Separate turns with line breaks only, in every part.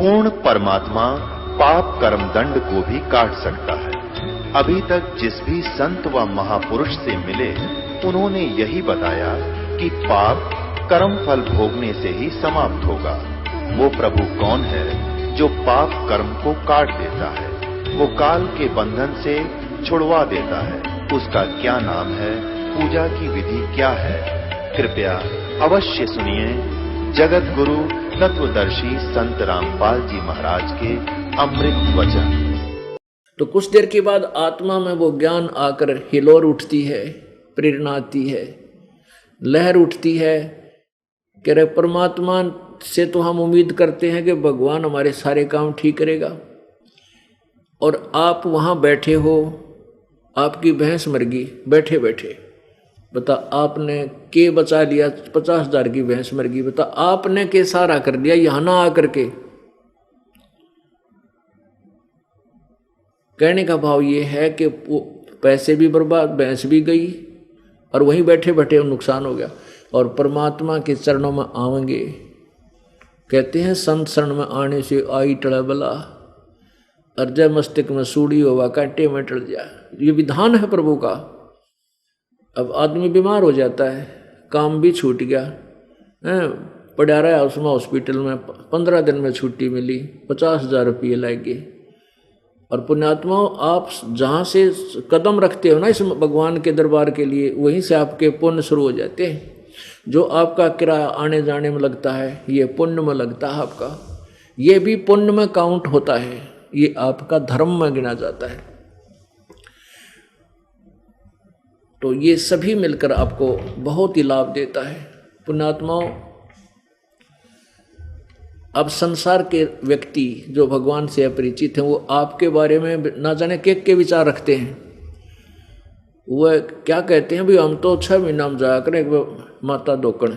पूर्ण परमात्मा पाप कर्म दंड को भी काट सकता है। अभी तक जिस भी संत व महापुरुष से मिले उन्होंने यही बताया कि पाप कर्म फल भोगने से ही समाप्त होगा। वो प्रभु कौन है जो पाप कर्म को काट देता है, वो काल के बंधन से छुड़वा देता है। उसका क्या नाम है, पूजा की विधि क्या है? कृपया अवश्य सुनिए जगत गुरु तत्वदर्शी संत रामपाल जी महाराज के अमृत वचन।
तो कुछ देर के बाद आत्मा में वो ज्ञान आकर हिलोर उठती है, प्रेरणा आती है, लहर उठती है कि रे परमात्मा से तो हम उम्मीद करते हैं कि भगवान हमारे सारे काम ठीक करेगा, और आप वहाँ बैठे हो, आपकी भैंस मर गई बैठे बैठे। बता आपने के बचा लिया, 50,000 की भैंस मर गई। बता आपने के सारा कर दिया यहाँ ना आकर के। कहने का भाव ये है कि पैसे भी बर्बाद, भैंस भी गई, और वहीं बैठे बैठे नुकसान हो गया। और परमात्मा के चरणों में आवेंगे, कहते हैं संत शरण में आने से आई टड़ा बला, अर्जय मस्तिष्क में सूड़ी होगा कांटे में टल जा। ये विधान है प्रभु का। अब आदमी बीमार हो जाता है, काम भी छूट गया, पड़ा रहा उसमें हॉस्पिटल में, 15 दिन में छुट्टी मिली, 50,000 रुपये लगे। और पुण्यात्मा आप जहाँ से कदम रखते हो ना इस भगवान के दरबार के लिए, वहीं से आपके पुण्य शुरू हो जाते हैं। जो आपका किराया आने जाने में लगता है, ये पुण्य में लगता है आपका, ये भी पुण्य में काउंट होता है, ये आपका धर्म में गिना जाता है। तो ये सभी मिलकर आपको बहुत ही लाभ देता है। पुण्यात्माओं, अब संसार के व्यक्ति जो भगवान से अपरिचित हैं, वो आपके बारे में ना जाने के विचार रखते हैं। वह क्या कहते हैं, भाई हम तो 6 महीना में जाया करें माता दोकड़,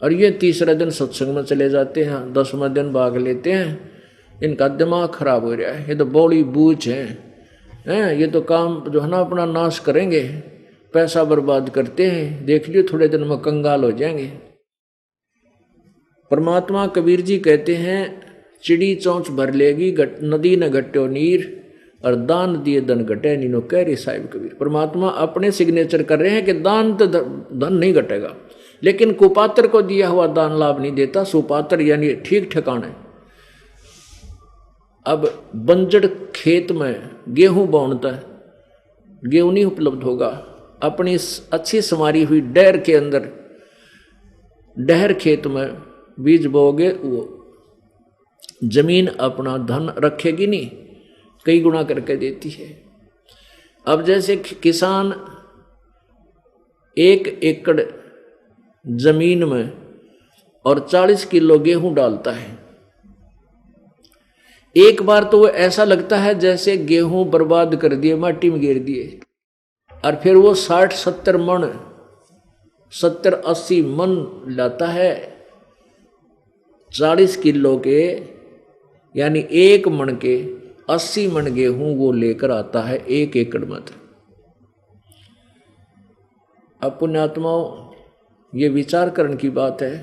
और ये 30रे दिन सत्संग में चले जाते हैं, 10वें दिन भाग लेते हैं। इनका दिमाग खराब हो रहा है, ये तो बौड़ी बूझ हैं, ये तो काम जो है ना अपना नाश करेंगे, पैसा बर्बाद करते हैं, देख लियो थोड़े दिन में कंगाल हो जाएंगे। परमात्मा कबीर जी कहते हैं, चिड़ी चौंच भर लेगी नदी न घट्यो नीर, और दान दिए धन घटे नीनो कह रही साहिब कबीर। परमात्मा अपने सिग्नेचर कर रहे हैं कि दान तो धन नहीं घटेगा, लेकिन कुपात्र को दिया हुआ दान लाभ नहीं देता। सुपात्र यानी ठीक ठिकाने। अब बंजड़ खेत में गेहूं बोनता है, गेहूं नहीं उपलब्ध होगा। अपनी अच्छी संवारी हुई डहर के अंदर, डहर खेत में बीज बोगे, वो जमीन अपना धन रखेगी नहीं, कई गुना करके देती है। अब जैसे किसान 1 एकड़ जमीन में और 40 किलो गेहूं डालता है, एक बार तो वो ऐसा लगता है जैसे गेहूं बर्बाद कर दिए, माटी में गिर दिए, और फिर वो 60-70 मन, 70-80 मन लाता है 40 किलो के, यानी 1 मन के 80 मन गेहूं वो लेकर आता है 1 एकड़ में। अब पुण्यात्माओं, ये विचार करने की बात है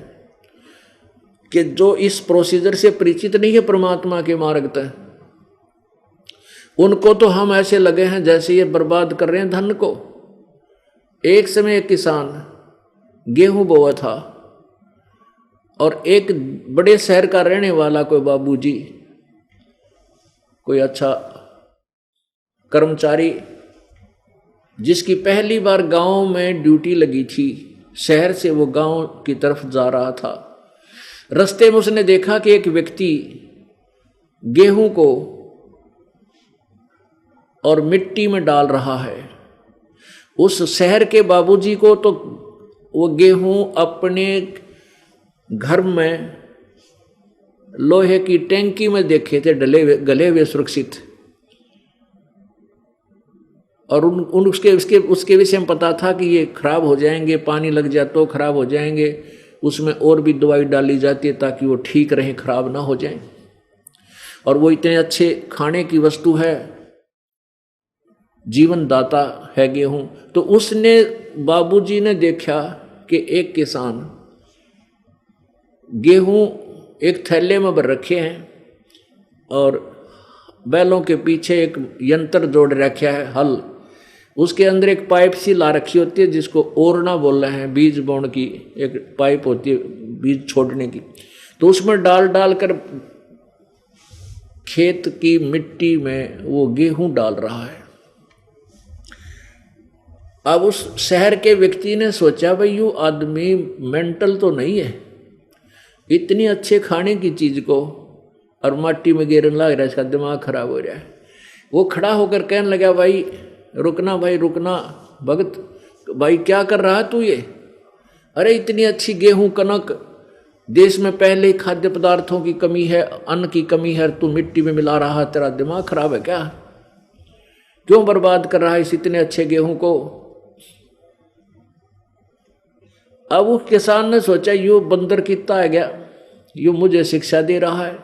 कि जो इस प्रोसीजर से परिचित नहीं है परमात्मा के मार्ग तक, उनको तो हम ऐसे लगे हैं जैसे ये बर्बाद कर रहे हैं धन को। एक समय एक किसान गेहूं बोआ था, और एक बड़े शहर का रहने वाला कोई बाबूजी, कोई अच्छा कर्मचारी, जिसकी पहली बार गांव में ड्यूटी लगी थी, शहर से वो गांव की तरफ जा रहा था। रास्ते में उसने देखा कि एक व्यक्ति गेहूं को और मिट्टी में डाल रहा है। उस शहर के बाबूजी को तो वो गेहूं अपने घर में लोहे की टैंकी में देखे थे, गले हुए सुरक्षित, और उसके विषय में पता था कि ये खराब हो जाएंगे, पानी लग जाए तो खराब हो जाएंगे, उसमें और भी दवाई डाली जाती है ताकि वो ठीक रहे, खराब ना हो जाए। और वो इतने अच्छे खाने की वस्तु है, जीवन दाता है गेहूं। तो उसने, बाबूजी ने देखा कि एक किसान गेहूं एक थैले में भर रखे हैं, और बैलों के पीछे एक यंत्र जोड़ रखा है हल, उसके अंदर एक पाइप सी ला रखी होती है जिसको ओरना बोल रहे हैं, बीज बोने की एक पाइप होती है बीज छोड़ने की। तो उसमें डाल डाल कर खेत की मिट्टी में वो गेहूं डाल रहा है। अब उस शहर के व्यक्ति ने सोचा भाई यू आदमी मेंटल तो नहीं है, इतनी अच्छे खाने की चीज को और माटी में गिरने लग रहा है, इसका दिमाग खराब हो रहा है। वो खड़ा होकर कहने लगा भाई रुकना भगत, भाई क्या कर रहा है तू ये? अरे इतनी अच्छी गेहूं कनक, देश में पहले ही खाद्य पदार्थों की कमी है, अन्न की कमी है, तू मिट्टी में मिला रहा है, तेरा दिमाग खराब है क्या? क्यों बर्बाद कर रहा है इस इतने अच्छे गेहूं को? अब उस किसान ने सोचा यू बंदर कितना आ गया, यू मुझे शिक्षा दे रहा है।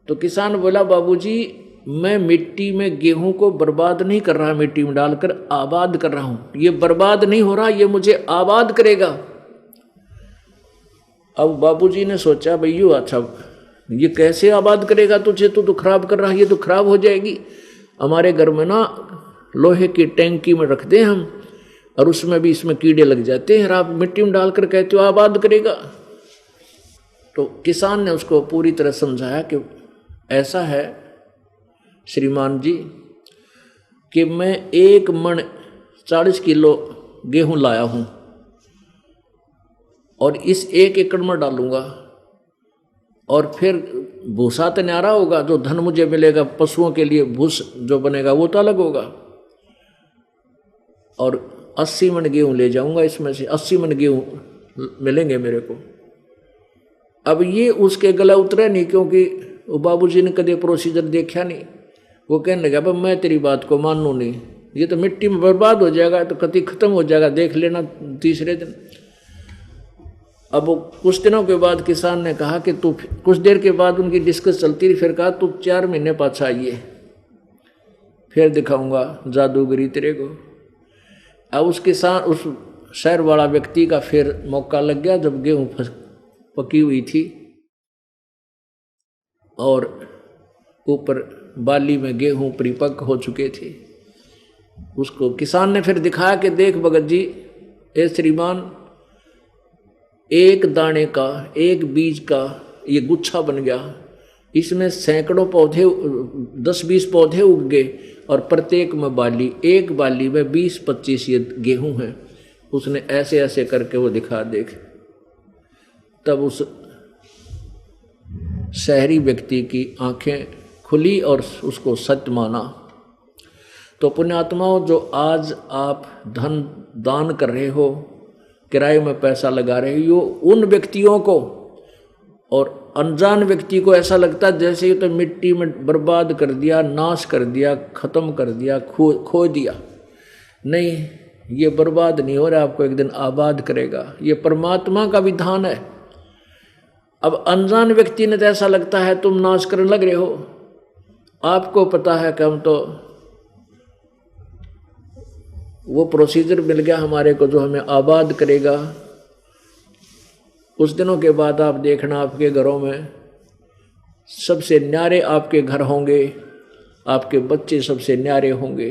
तो किसान बोला बाबूजी मैं मिट्टी में गेहूं को बर्बाद नहीं कर रहा, मिट्टी में डालकर आबाद कर रहा हूं। ये बर्बाद नहीं हो रहा, ये मुझे आबाद करेगा। अब बाबूजी ने सोचा भैया अच्छा ये कैसे आबाद करेगा तुझे, तू तो खराब कर रहा है, ये तो खराब हो जाएगी। हमारे घर में ना लोहे की टैंकी में रख दें हम, और उसमें भी इसमें कीड़े लग जाते हैं, आप मिट्टी में डालकर कहते हो आबाद करेगा। तो किसान ने उसको पूरी तरह समझाया कि ऐसा है श्रीमान जी कि मैं 1 मन 40 किलो गेहूं लाया हूं और इस 1 एकड़ में डालूंगा, और फिर भूसा तो न्यारा होगा, जो धन मुझे मिलेगा पशुओं के लिए भूस जो बनेगा वो तो अलग होगा, और 80 मन गेहूं ले जाऊंगा, इसमें से 80 मन गेहूं मिलेंगे मेरे को। अब ये उसके गला उतरा नहीं, क्योंकि वो बाबूजी ने कभी प्रोसीजर देखा नहीं। वो कहने लगा भाई मैं तेरी बात को मानू नहीं, ये तो मिट्टी में बर्बाद हो जाएगा, तो कति खत्म हो जाएगा, देख लेना तीसरे दिन। अब कुछ दिनों के बाद किसान ने कहा कि तू, कुछ देर के बाद उनकी डिस्कस चलती रही, फिर कहा तू 4 महीने पाछा आइए, फिर दिखाऊंगा जादूगरी तेरे को। अब उस किसान, उस शहर वाला व्यक्ति का फिर मौका लग गया, जब गेहूं पकी हुई थी और ऊपर बाली में गेहूं परिपक्व हो चुके थे। उसको किसान ने फिर दिखाया कि देख भगत जी, ए श्रीमान, एक दाने का, एक बीज का ये गुच्छा बन गया, इसमें सैकड़ों पौधे, 10-20 पौधे उग गए, और प्रत्येक में बाली, एक बाली में 20-25 ये गेहूं है। उसने ऐसे ऐसे करके वो दिखा, देख। तब उस शहरी व्यक्ति की आंखें खुली और उसको सत्य माना। तो पुण्यात्माओं, जो आज आप धन दान कर रहे हो, किराए में पैसा लगा रहे हो, उन व्यक्तियों को और अनजान व्यक्ति को ऐसा लगता है जैसे ये तो मिट्टी में बर्बाद कर दिया, नाश कर दिया, खत्म कर दिया, खो दिया। नहीं, ये बर्बाद नहीं हो रहा, आपको एक दिन आबाद करेगा। ये परमात्मा का विधान है। अब अनजान व्यक्ति ने तो ऐसा लगता है तुम नाश करने लग रहे हो, आपको पता है कि हम तो, वो प्रोसीजर मिल गया हमारे को जो हमें आबाद करेगा। कुछ दिनों के बाद आप देखना आपके घरों में सबसे न्यारे आपके घर होंगे, आपके बच्चे सबसे न्यारे होंगे,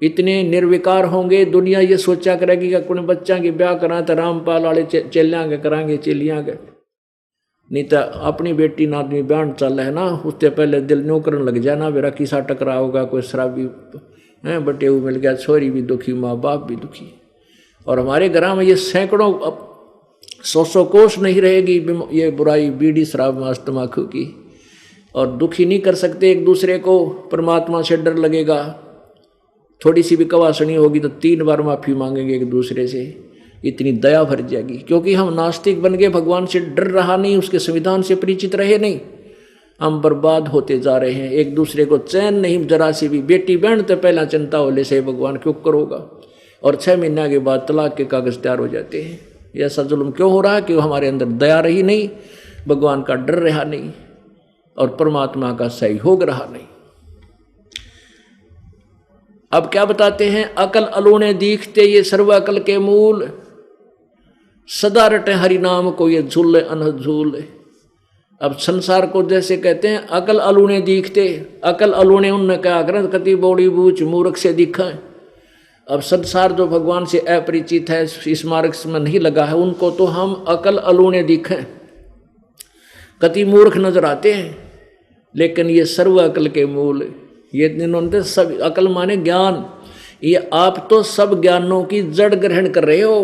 इतने निर्विकार होंगे। दुनिया ये सोचा करेगी कि अपने बच्चा की ब्याह करा तो रामपाल वाले चेलियाँ कराएंगे, चेलियाँ के, नहीं तो अपनी बेटी ना आदमी ब्याह चल है ना, उससे पहले दिल न्यू करने लग जाए ना, मेरा किसा टकरा होगा, कोई शराबी है बटे हुए मिल गया, छोरी भी दुखी, माँ बाप भी दुखी। और हमारे घर में ये सैकड़ों, अब 100 कोस नहीं रहेगी ये बुराई, बीड़ी शराब मांस तम्बाकू की, और दुखी नहीं कर सकते एक दूसरे को। परमात्मा से डर लगेगा, थोड़ी सी भी कवासनी होगी तो 3 बार माफ़ी मांगेंगे एक दूसरे से, इतनी दया भर जाएगी। क्योंकि हम नास्तिक बन गए, भगवान से डर रहा नहीं, उसके संविधान से परिचित रहे नहीं, हम बर्बाद होते जा रहे हैं। एक दूसरे को चैन नहीं जरा सी भी, बेटी बहन तो पहला चिंता हो ले से भगवान क्यों करोगा, और 6 महीने के बाद तलाक के कागज तैयार हो जाते हैं। ये ऐसा जुल्म क्यों हो रहा है कि हमारे अंदर दया रही नहीं, भगवान का डर रहा नहीं, और परमात्मा का सहयोग रहा नहीं। अब क्या बताते हैं, अकल अलूने दीखते ये सर्व अकल के मूल, सदा रटे हरि नाम को ये झूले अनहद झूले। अब संसार को जैसे कहते हैं अकल अलूने दिखते, अकल अलूने उनने क्या कर कति बौड़ी बूझ मूर्ख से दिखा है। अब संसार जो भगवान से अपरिचित है, इस मार्ग में नहीं लगा है, उनको तो हम अकल अलूने दिखें, कति मूर्ख नजर आते हैं। लेकिन ये सर्व अकल के मूल, ये इन्होंने सब, अकल माने ज्ञान, ये आप तो सब ज्ञानों की जड़ ग्रहण कर रहे हो,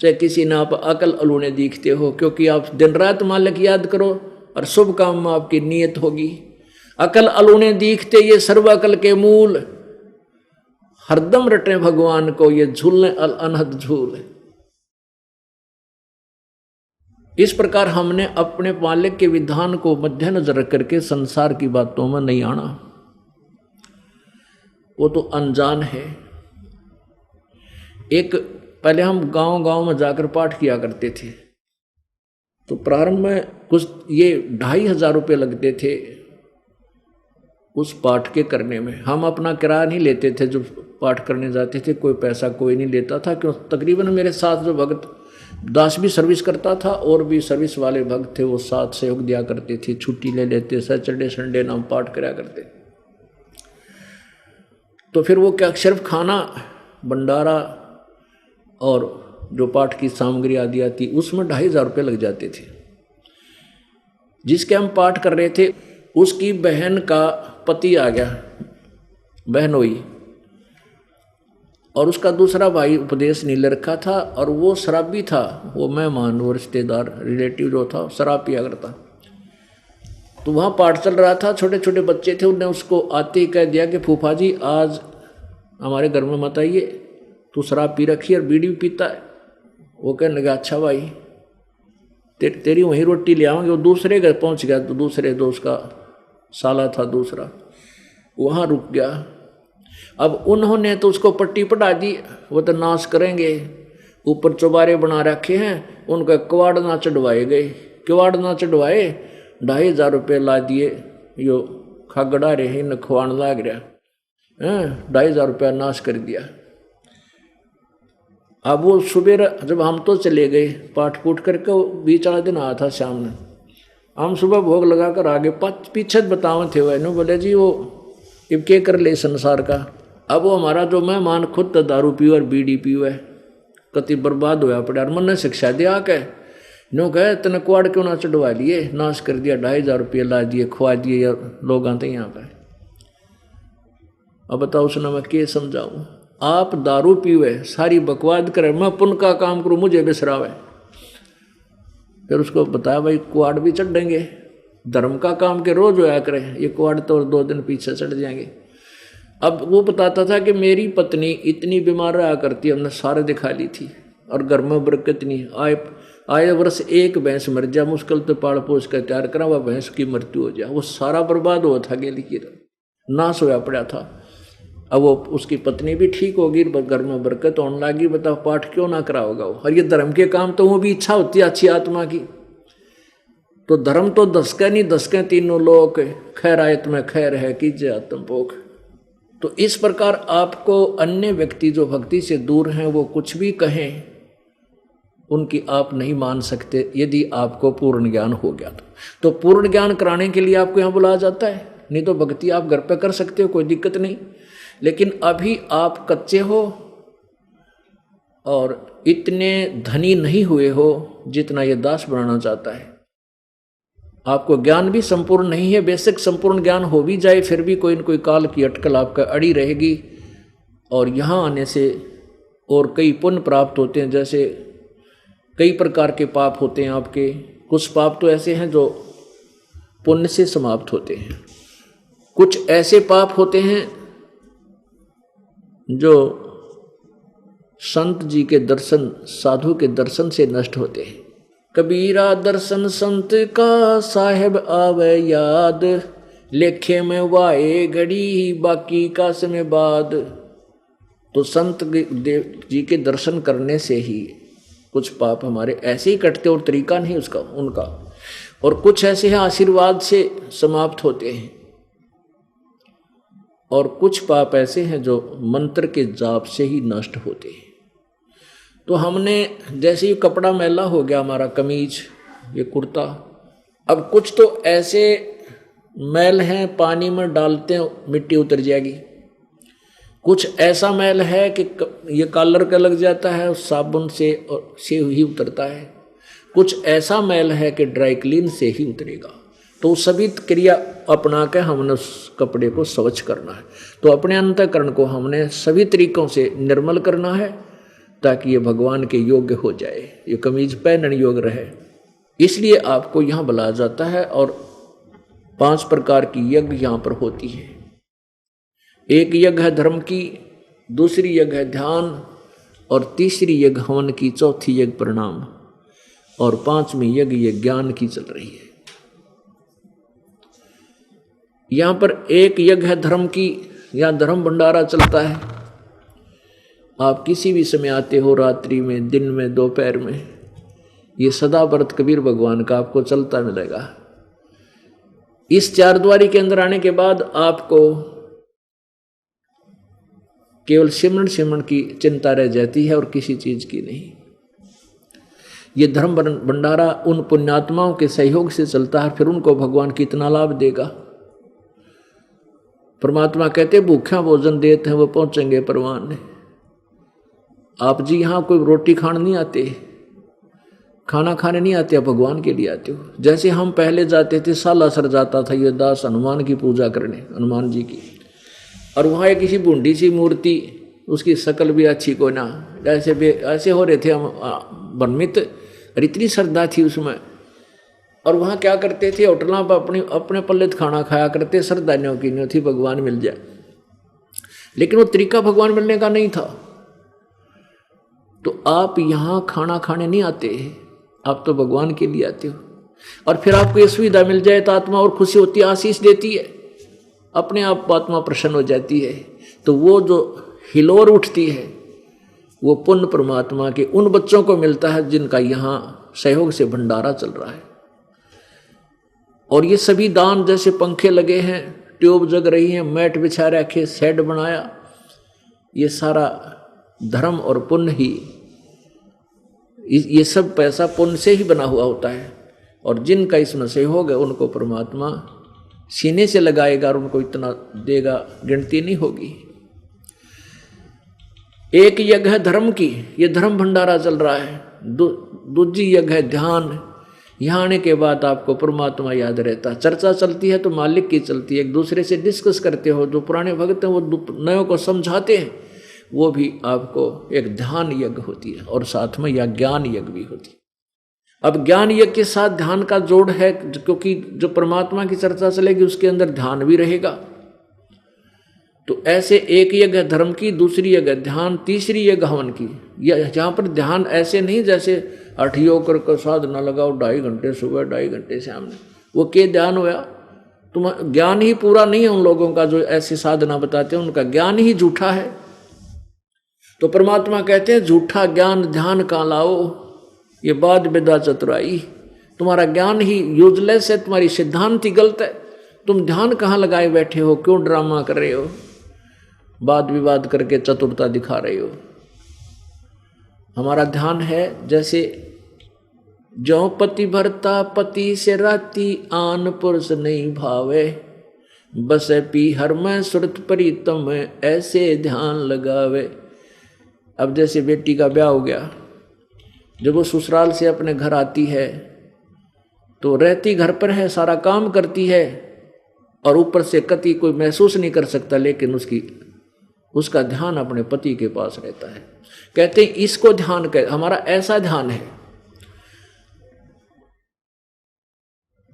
चाहे किसी ने आप अकल अलूने दिखते हो, क्योंकि आप दिन रात मालिक याद करो और शुभ काम में आपकी नियत होगी। अकल अलूने दिखते ये सर्व अकल के मूल, हरदम रटे भगवान को, ये झूलने अनहद झूल। इस प्रकार हमने अपने मालिक के विधान को मद्देनजर रख करके संसार की बातों में नहीं आना, वो तो अनजान है। एक पहले हम गांव में जाकर पाठ किया करते थे, तो प्रारंभ में कुछ ये 2,500 रुपये लगते थे उस पाठ के करने में। हम अपना किराया नहीं लेते थे, जो पाठ करने जाते थे कोई पैसा कोई नहीं लेता था, क्यों तकरीबन मेरे साथ जो भक्त दास भी सर्विस करता था और भी सर्विस वाले भक्त थे, वो साथ सहयोग दिया करते थे, छुट्टी ले लेते, सैटरडे संडे नाम पाठ कराया करते। तो फिर वो क्या सिर्फ खाना भंडारा और जो पाठ की सामग्री आदि आती उसमें 2,500 रुपये लग जाते थे। जिसके हम पाठ कर रहे थे उसकी बहन का पति आ गया, बहन हुई, और उसका दूसरा भाई उपदेश नहीं ले रखा था, और वो शराबी था, वो मेहमान वो रिश्तेदार रिलेटिव जो था शराब पिया करता। तो वहाँ पाठ चल रहा था, छोटे छोटे बच्चे थे, उनने उसको आते ही कह दिया कि फूफा जी आज हमारे घर में मत आइए, तू शराब पी रखी और बीड़ी भी पीता है। वो कहने लगा अच्छा भाई तेरी वहीं रोटी ले आऊँगे। वो दूसरे घर पहुँच गया, तो दूसरे दोस्त का साला था दूसरा, वहाँ रुक गया। अब उन्होंने तो उसको पट्टी पढ़ा दी, वो तो नाश करेंगे, ऊपर चौबारे बना रखे हैं, उनका किवाड़ ना चढ़वाए गए, किवाड़ ना चढ़वाए 2,500 रुपये ला दिए, यो खागड़ा रहे न खुआन लाग रहा, 2,500 रुपया नाश कर दिया। अब वो सुबह जब हम तो चले गए पाठ पूठ करके, 20 दिन आया था शाम में, हम सुबह भोग लगा कर आगे पीछे बतावे थे वह बोले जी वो अब क्या कर ले संसार का। अब वो हमारा जो मेहमान खुद तो दारू पीओ और बीड़ी पीओ है, कति बर्बाद होया पड़ा, और मन ने शिक्षा दिया कह नो कहे तने कुआड़ क्यों ना चढ़वा लिए, नाश कर दिया, 2,500 रुपये ला दिए, खुआ दिए लोग आते यहाँ पर। अब बताओ उसने मैं क्या समझाऊँ, आप दारू पीवे सारी बकवाद करे, मैं पुण्य का काम करूँ मुझे बिसरावे। फिर उसको बताया भाई कुआड़ भी चढ़ देंगे, धर्म का काम के रोज होया करे, ये कुआड़ तो 2 दिन पीछे चढ़ जाएंगे। अब वो बताता था कि मेरी पत्नी इतनी बीमार रहा करती, हमने सारे दिखा ली थी, और घर में बरकत नहीं, आए वर्ष एक भैंस मर जा, मुश्किल तो पाल पोस कर तैयार करा, वह भैंस की मृत्यु हो जाए, वो सारा बर्बाद हुआ था, गेली की नाश होया पड़ा था। अब वो उसकी पत्नी भी ठीक होगी, घर में बरकत होने लगी, बताओ पाठ क्यों ना करा होगा वो। और ये धर्म के काम तो वो भी इच्छा होती है अच्छी आत्मा की, तो धर्म तो दसके नहीं दसके तीनों लोग, खैर आयत में खैर है कीजिए आत्म पोख। तो इस प्रकार आपको अन्य व्यक्ति जो भक्ति से दूर हैं वो कुछ भी कहें, उनकी आप नहीं मान सकते यदि आपको पूर्ण ज्ञान हो गया तो पूर्ण ज्ञान कराने के लिए आपको यहाँ बुलाया जाता है, नहीं तो भक्ति आप घर पे कर सकते हो, कोई दिक्कत नहीं। लेकिन अभी आप कच्चे हो और इतने धनी नहीं हुए हो जितना ये दास बनाना चाहता है। आपको ज्ञान भी संपूर्ण नहीं है, बेसिक संपूर्ण ज्ञान हो भी जाए फिर भी कोई न कोई काल की अटकल आपका अड़ी रहेगी, और यहाँ आने से और कई पुण्य प्राप्त होते हैं। जैसे कई प्रकार के पाप होते हैं आपके, कुछ पाप तो ऐसे हैं जो पुण्य से समाप्त होते हैं, कुछ ऐसे पाप होते हैं जो संत जी के दर्शन, साधु के दर्शन से नष्ट होते हैं। कबीरा दर्शन संत का साहेब आवे याद, लेखे में वाए घड़ी बाकी का समय बाद। तो संत देव जी के दर्शन करने से ही कुछ पाप हमारे ऐसे ही कटते, और तरीका नहीं उसका उनका, और कुछ ऐसे हैं आशीर्वाद से समाप्त होते हैं, और कुछ पाप ऐसे हैं जो मंत्र के जाप से ही नष्ट होते हैं। तो हमने जैसे ही कपड़ा मैला हो गया हमारा, कमीज ये कुर्ता, अब कुछ तो ऐसे मैल हैं पानी में डालते हैं मिट्टी उतर जाएगी, कुछ ऐसा मैल है कि ये कलर का लग जाता है साबुन से ही उतरता है, कुछ ऐसा मैल है कि ड्राई क्लीन से ही उतरेगा। तो सभी क्रिया अपना के हमने उस कपड़े को स्वच्छ करना है। तो अपने अंतःकरण को हमने सभी तरीकों से निर्मल करना है ताकि ये भगवान के योग्य हो जाए, ये कमीज पहनने योग्य रहे। इसलिए आपको यहाँ बुलाया जाता है और 5 प्रकार की यज्ञ यहाँ पर होती है। एक यज्ञ है धर्म की, दूसरी यज्ञ है ध्यान, और तीसरी यज्ञ हवन की, चौथी यज्ञ प्रणाम, और 5वीं यज्ञ ये ज्ञान की चल रही है। यहाँ पर एक यज्ञ है धर्म की, यहाँ धर्म भंडारा चलता है। आप किसी भी समय आते हो, रात्रि में, दिन में, दोपहर में, ये सदा व्रत कबीर भगवान का आपको चलता मिलेगा। इस 4 द्वारी के अंदर आने के बाद आपको केवल सिमरन की चिंता रह जाती है और किसी चीज की नहीं। ये धर्म भंडारा उन पुण्यात्माओं के सहयोग से चलता है, फिर उनको भगवान कितना लाभ देगा। परमात्मा कहते भूखा भोजन देते हैं वो पहुंचेंगे परवान ने। आप जी यहाँ कोई रोटी खाने नहीं आते, खाना खाने नहीं आते, आप भगवान के लिए आते हो। जैसे हम पहले जाते थे, सालासर जाता था ये दास हनुमान की पूजा करने, हनुमान जी की, और वहाँ एक किसी बूंदी सी मूर्ति, उसकी शक्ल भी अच्छी को ना, ऐसे हो रहे थे हम भ्रमित, और इतनी श्रद्धा थी उसमें। और वहाँ क्या करते थे, होटलों पर अपने पल्ले खाना खाया करते, श्रद्धा नहीं थी भगवान मिल जाए, लेकिन वो तरीका भगवान मिलने का नहीं था। तो आप यहाँ खाना खाने नहीं आते, आप तो भगवान के लिए आते हो। और फिर आपको ये सुविधा मिल जाए तो आत्मा और खुशी होती है, आशीष देती है, अपने आप आत्मा प्रसन्न हो जाती है। तो वो जो हिलोर उठती है वो पुण्य परमात्मा के उन बच्चों को मिलता है जिनका यहाँ सहयोग से भंडारा चल रहा है। और ये सभी दान, जैसे पंखे लगे हैं, ट्यूब जग रही हैं, मैट बिछा रखे, शेड बनाया, ये सारा धर्म और पुण्य ही, ये सब पैसा पुण्य से ही बना हुआ होता है। और जिनका इसमें सहयोग है उनको परमात्मा सीने से लगाएगा और उनको इतना देगा, गिनती नहीं होगी। एक यज्ञ है धर्म की, ये धर्म भंडारा चल रहा है। दूसरी यज्ञ है ध्यान। यहाँ आने के बाद आपको परमात्मा याद रहता है। चर्चा चलती है तो मालिक की चलती है, एक दूसरे से डिस्कस करते हो, जो पुराने भक्त हैं वो नयों को समझाते हैं, वो भी आपको एक ध्यान यज्ञ होती है, और साथ में यह ज्ञान यज्ञ भी होती है। अब ज्ञान यज्ञ के साथ ध्यान का जोड़ है, क्योंकि जो परमात्मा की चर्चा चलेगी उसके अंदर ध्यान भी रहेगा। तो ऐसे एक यज्ञ धर्म की, दूसरी यज्ञ ध्यान, तीसरी यज्ञ हवन की। यहाँ पर ध्यान ऐसे नहीं जैसे 8 योग कर साधना लगाओ 2.5 घंटे सुबह 2.5 घंटे शाम में, वो के ध्यान होया। तुम ज्ञान ही पूरा नहीं है उन लोगों का जो ऐसी साधना बताते हैं, उनका ज्ञान ही झूठा है। तो परमात्मा कहते हैं झूठा ज्ञान ध्यान कहाँ लाओ, ये बाद विदा चतुराई। तुम्हारा ज्ञान ही यूजलेस है, तुम्हारी सिद्धांत ही गलत है। तुम ध्यान कहाँ लगाए बैठे हो, क्यों ड्रामा कर रहे हो, वाद विवाद करके चतुरता दिखा रहे हो। हमारा ध्यान है जैसे जो पति भरता पति से राती, आन पुरुष नहीं भावे, बस पी हर में सुरत प्रीतम, ऐसे ध्यान लगावे। अब जैसे बेटी का ब्याह हो गया, जब वो ससुराल से अपने घर आती है तो रहती घर पर है, सारा काम करती है, और ऊपर से कति कोई महसूस नहीं कर सकता, लेकिन उसका ध्यान अपने पति के पास रहता है। कहते हैं इसको ध्यान कह, हमारा ऐसा ध्यान है।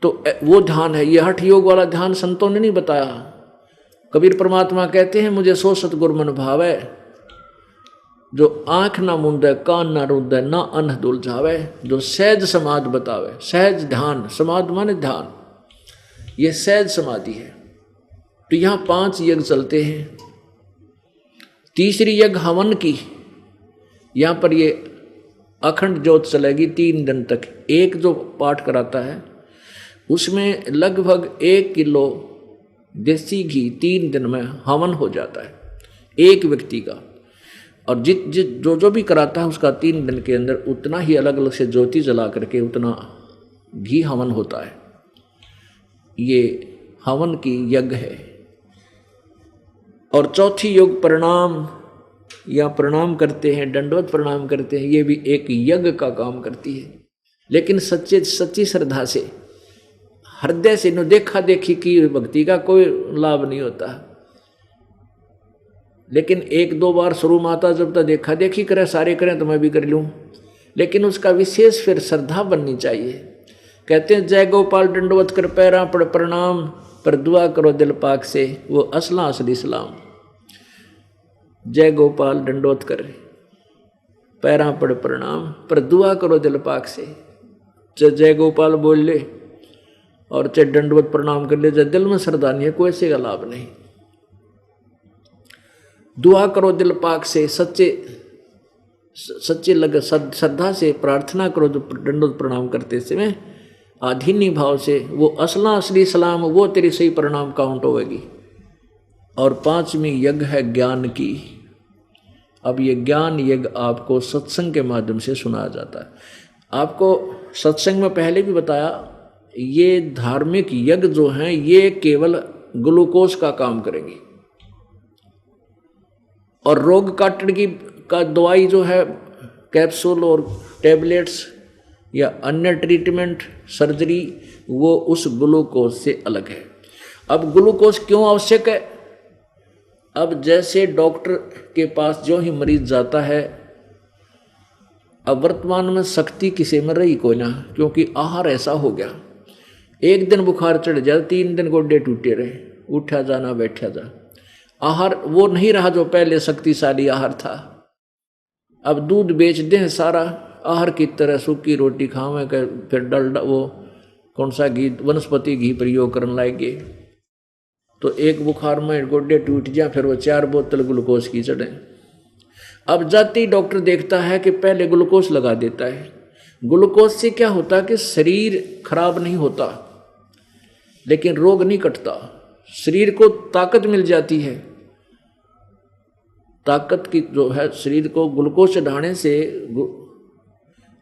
तो वो ध्यान है, ये हठ योग वाला ध्यान संतों ने नहीं बताया। कबीर परमात्मा कहते हैं मुझे सो सतगुर मन भावे, जो आंख ना मूंदे कान ना रूंदे ना अन्न दुल जावे, जो सहज समाधि बतावे। सहज ध्यान, समाधि माने ध्यान, ये सहज समाधि है। तो यहाँ 5 यज्ञ चलते हैं। तीसरी यज्ञ हवन की, यहाँ पर ये अखंड ज्योत चलेगी 3 दिन तक। एक जो पाठ कराता है उसमें लगभग 1 किलो देसी घी 3 दिन में हवन हो जाता है एक व्यक्ति का। और जो भी कराता है उसका 3 दिन के अंदर उतना ही अलग अलग से ज्योति जला करके उतना घी हवन होता है। ये हवन की यज्ञ है। और चौथी योग प्रणाम या प्रणाम करते हैं, दंडवत प्रणाम करते हैं, ये भी एक यज्ञ का काम करती है, लेकिन सच्ची श्रद्धा से, हृदय से न देखा देखी की भक्ति का कोई लाभ नहीं होता। लेकिन एक दो बार शुरू माता जब तक देखा देखी करे, सारे करें तो मैं भी कर लूँ, लेकिन उसका विशेष फिर श्रद्धा बननी चाहिए। कहते हैं जय गोपाल दंडवत कर पैरा पड़ प्रणाम, पर दुआ करो दिल पाक से, वो असला असली सलाम। जय गोपाल दंडवत कर पैरा पड़ प्रणाम, पर दुआ करो दिल पाक से। चाहे जय गोपाल बोल ले और चाहे दंडवत प्रणाम कर ले, जब दिल में श्रद्धा नहीं है कोई ऐसे का लाभ नहीं। दुआ करो दिल पाक से, सच्चे लग श्रद्धा से प्रार्थना करो दंडवत प्रणाम करते समय, आधीनी भाव से, वो असला असली सलाम, वो तेरी सही प्रणाम काउंट होगी। और पांचवी यज्ञ है ज्ञान की। अब ये ज्ञान यज्ञ आपको सत्संग के माध्यम से सुनाया जाता है। आपको सत्संग में पहले भी बताया, ये धार्मिक यज्ञ जो हैं ये केवल ग्लूकोज का काम करेंगे, और रोग काटने की का दवाई जो है कैप्सूल और टैबलेट्स या अन्य ट्रीटमेंट सर्जरी, वो उस ग्लूकोज से अलग है। अब ग्लूकोज क्यों आवश्यक है? अब जैसे डॉक्टर के पास जो ही मरीज जाता है, अब वर्तमान में शक्ति किसी में रही कोई ना, क्योंकि आहार ऐसा हो गया, एक दिन बुखार चढ़ जाए 3 दिन गोडे टूटे रहे, उठा जाना बैठा जा। आहार वो नहीं रहा जो पहले शक्तिशाली आहार था। अब दूध बेच दें सारा आहार की तरह, सूखी रोटी खावें कर, फिर डलडा वो कौन सा घी, वनस्पति घी प्रयोग करने लाएंगे, तो एक बुखार में गोडे टूट जाए, फिर वो 4 बोतल ग्लूकोज की चढ़े। अब जाते ही डॉक्टर देखता है कि पहले ग्लूकोज लगा देता है। ग्लूकोज से क्या होता है कि शरीर खराब नहीं होता, लेकिन रोग नहीं कटता, शरीर को ताकत मिल जाती है। ताकत की जो है शरीर को ग्लूकोज चढ़ाने से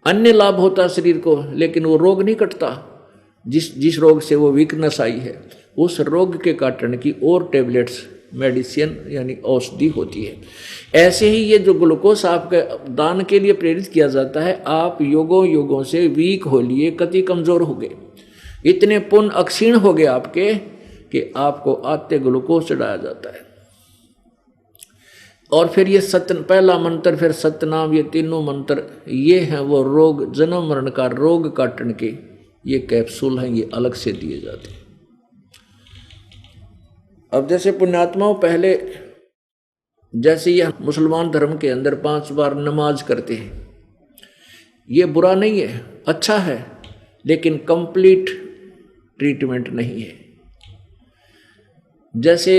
अन्य लाभ होता है शरीर को, लेकिन वो रोग नहीं कटता। जिस रोग से वो वीकनेस आई है, उस रोग के काटने की और टेबलेट्स, मेडिसिन यानी औषधि होती है। ऐसे ही ये जो ग्लूकोज आपके दान के लिए प्रेरित किया जाता है, आप युगों से वीक हो लिए, कति कमजोर हो गए, इतने पुण्य अक्षीण हो गए आपके कि आपको आते ग्लूकोज चढ़ाया जाता है। और फिर ये पहला मंत्र, फिर सतनाम, ये तीनों मंत्र ये हैं वो रोग, जन्म मरण का रोग काटने के ये कैप्सूल हैं, ये अलग से दिए जाते हैं। अब जैसे पुण्यात्माओं पहले जैसे ये मुसलमान धर्म के अंदर 5 बार नमाज करते हैं, ये बुरा नहीं है, अच्छा है, लेकिन कंप्लीट ट्रीटमेंट नहीं है। जैसे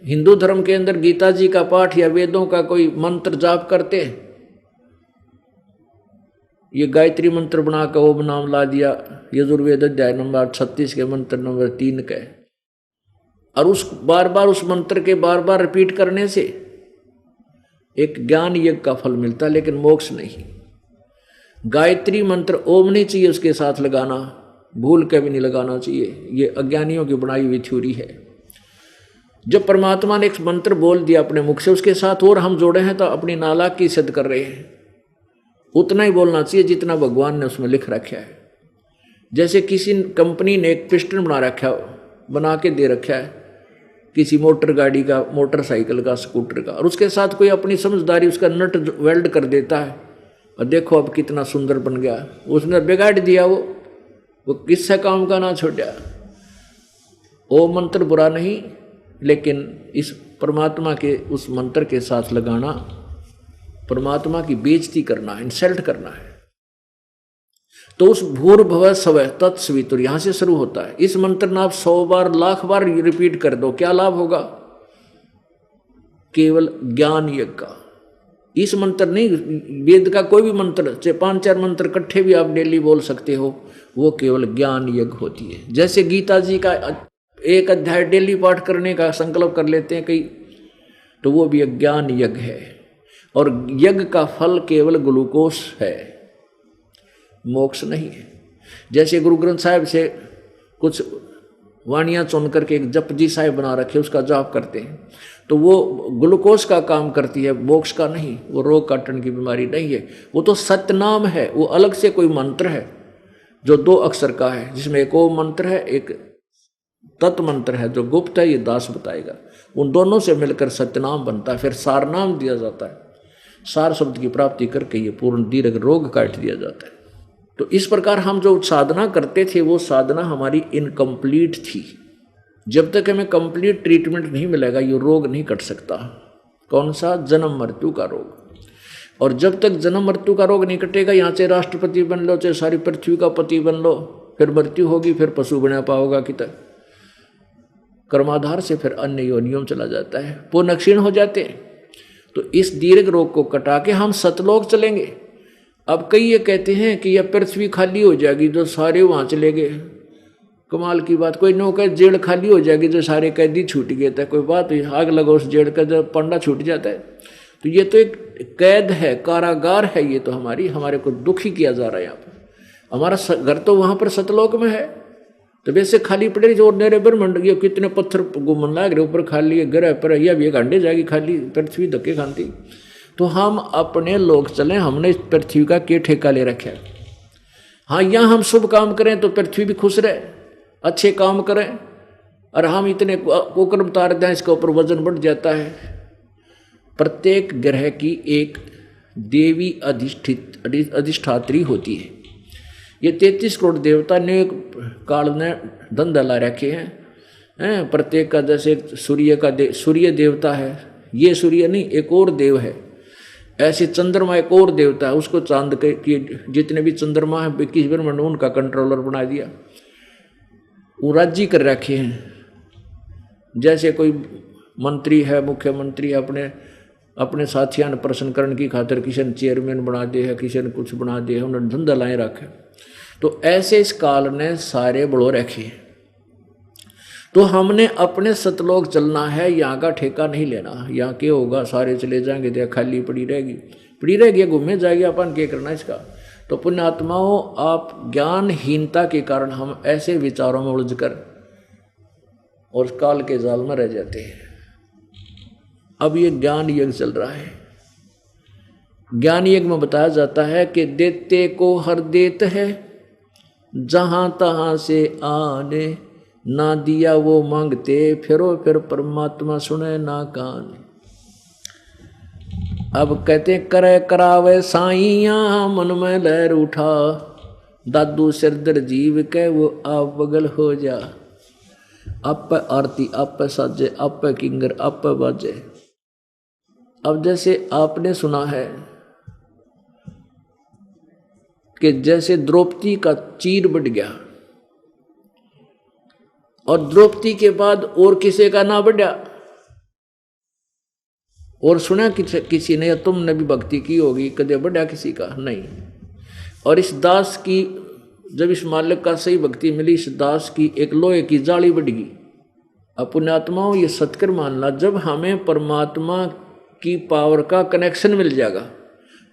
हिंदू धर्म के अंदर गीता जी का पाठ या वेदों का कोई मंत्र जाप करते, ये गायत्री मंत्र बनाकर ओम नाम ला दिया, यजुर्वेद अध्याय नंबर 36 के मंत्र नंबर 3 का, और उस बार बार उस मंत्र के बार बार रिपीट करने से एक ज्ञान यज्ञ का फल मिलता, लेकिन मोक्ष नहीं। गायत्री मंत्र ओम नहीं चाहिए उसके साथ लगाना, भूल के भी नहीं लगाना चाहिए, ये अज्ञानियों की बनाई हुई थ्योरी है। जब परमात्मा ने एक मंत्र बोल दिया अपने मुख से, उसके साथ और हम जोड़े हैं तो अपनी नालायकी सिद्ध कर रहे हैं। उतना ही बोलना चाहिए जितना भगवान ने उसमें लिख रखा है। जैसे किसी कंपनी ने एक पिस्टन बना के दे रखा है किसी मोटर गाड़ी का, मोटरसाइकिल का, स्कूटर का, और उसके साथ कोई अपनी समझदारी उसका नट वेल्ड कर देता है, और देखो अब कितना सुंदर बन गया। उसने बिगाड़ दिया, वो किससे काम का ना छोड़ा। वो मंत्र बुरा नहीं, लेकिन इस परमात्मा के उस मंत्र के साथ लगाना परमात्मा की बेइज्जती करना, इंसल्ट करना है। तो उस भूर्भुवः स्वः तत्सवितुर् यहां से शुरू होता है। इस मंत्र ना आप 100 बार, लाख बार रिपीट कर दो, क्या लाभ होगा? केवल ज्ञान यज्ञ का। इस मंत्र नहीं, वेद का कोई भी मंत्र, चाहे 5-4 मंत्र इकट्ठे भी आप डेली बोल सकते हो, वो केवल ज्ञान यज्ञ होती है। जैसे गीता जी का 1 अध्याय डेली पाठ करने का संकल्प कर लेते हैं कई, तो वो भी एक ज्ञान यज्ञ है। और यज्ञ का फल केवल ग्लूकोज है, मोक्ष नहीं है। जैसे गुरु ग्रंथ साहिब से कुछ वाणियाँ चुन करके एक जपजी साहिब बना रखे, उसका जाप करते हैं। तो वो ग्लूकोज का काम करती है, मोक्ष का नहीं, वो रोग काटने की बीमारी नहीं है। वो तो सतनाम है, वो अलग से कोई मंत्र है जो 2 अक्षर का है, जिसमें एक ओम मंत्र है, एक तत् मंत्र है जो गुप्त है, ये दास बताएगा। उन दोनों से मिलकर सत्यनाम बनता है, फिर सार नाम दिया जाता है। सार शब्द की प्राप्ति करके ये पूर्ण दीर्घ रोग काट दिया जाता है। तो इस प्रकार हम जो साधना करते थे वो साधना हमारी इनकम्प्लीट थी। जब तक हमें कंप्लीट ट्रीटमेंट नहीं मिलेगा ये रोग नहीं कट सकता। कौन सा? जन्म मृत्यु का रोग। और जब तक जन्म मृत्यु का रोग नहीं कटेगा, यहाँ से राष्ट्रपति बन लो, चाहे सारी पृथ्वी का पति बन लो, फिर मृत्यु होगी, फिर पशु बना पाओगा कि तक कर्माधार से फिर अन्य योनियों में चला जाता है, पुण्य क्षीण हो जाते हैं। तो इस दीर्घ रोग को कटा के हम सतलोक चलेंगे। अब कई ये कहते हैं कि यह पृथ्वी खाली हो जाएगी जो सारे वहाँ चले गए। कमाल की बात, कोई नो कहे जेल खाली हो जाएगी जो सारे कैदी छूट गए थे, कोई बात आग लगो उस जेल का जब पंडा छूट जाता है। तो ये तो एक कैद है, कारागार है, ये तो हमारे को दुखी किया जा रहा है। यहाँ पर हमारा घर तो वहाँ पर सतलोक में है, तो वैसे खाली पड़े जो नेरे ब्रह्मंड, ये कितने पत्थर घूमन लाग रहे ऊपर खाली ग्रह पर, यह भी एक अंडे जाएगी खाली पृथ्वी धक्के खाती। तो हम अपने लोग चलें, हमने इस पृथ्वी का क्या ठेका ले रखा है। हाँ, यहाँ हम शुभ काम करें तो पृथ्वी भी खुश रहे, अच्छे काम करें, और हम इतने कुकर्म तार दें इसके ऊपर वजन बढ़ जाता है। प्रत्येक ग्रह की एक देवी अधिष्ठात्री होती है। ये 33 करोड़ देवता ने काल ने धंधा ला रखे हैं। प्रत्येक का जैसे सूर्य देवता है, ये सूर्य नहीं एक और देव है। ऐसे चंद्रमा एक और देवता है, उसको चांद के जितने भी चंद्रमा है 21 ब्रह्मांड उनका कंट्रोलर बना दिया, वो राज्य कर रखे हैं। जैसे कोई मंत्री है, मुख्यमंत्री है, अपने साथियों ने प्रश्न करने की खातिर किसी ने चेयरमैन बना दे है, किसी ने कुछ बना दे है, उन्होंने धंधा लाए रखे। तो ऐसे इस काल ने सारे बढ़ो रखे। तो हमने अपने सतलोक चलना है, यहाँ का ठेका नहीं लेना। यहाँ क्या होगा, सारे चले जाएंगे तो खाली पड़ी रहेगी, घूमे जाएगी, अपन क्या करना इसका। तो पुण्यात्माओं, आप ज्ञानहीनता के कारण हम ऐसे विचारों में उलझकर और काल के जाल में रह जाते हैं। अब ये ज्ञान यज्ञ चल रहा है। ज्ञान यज्ञ में बताया जाता है कि देते को हर देत है, जहां तहां से आने, ना दिया वो मांगते, फिर परमात्मा सुने ना कान। अब कहते करे करावे साइयां, मन में लहर उठा, दादू सिरदर जीव के वो आप बगल हो जा। आप आरती, आप साजे, आप किंगर, आप बाजे। अब जैसे आपने सुना है कि जैसे द्रौपदी का चीर बढ़ गया और द्रौपदी के बाद और किसी का ना बढ़ा, और सुना किसी ने, तुमने भी भक्ति की होगी, कदे बढ़ा किसी का नहीं। और इस दास की, जब इस मालिक का सही भक्ति मिली, इस दास की एक लोहे की जाली बढ़ गई। अब पुण्यात्माओं, ये सत्कर मानना, जब हमें परमात्मा की पावर का कनेक्शन मिल जाएगा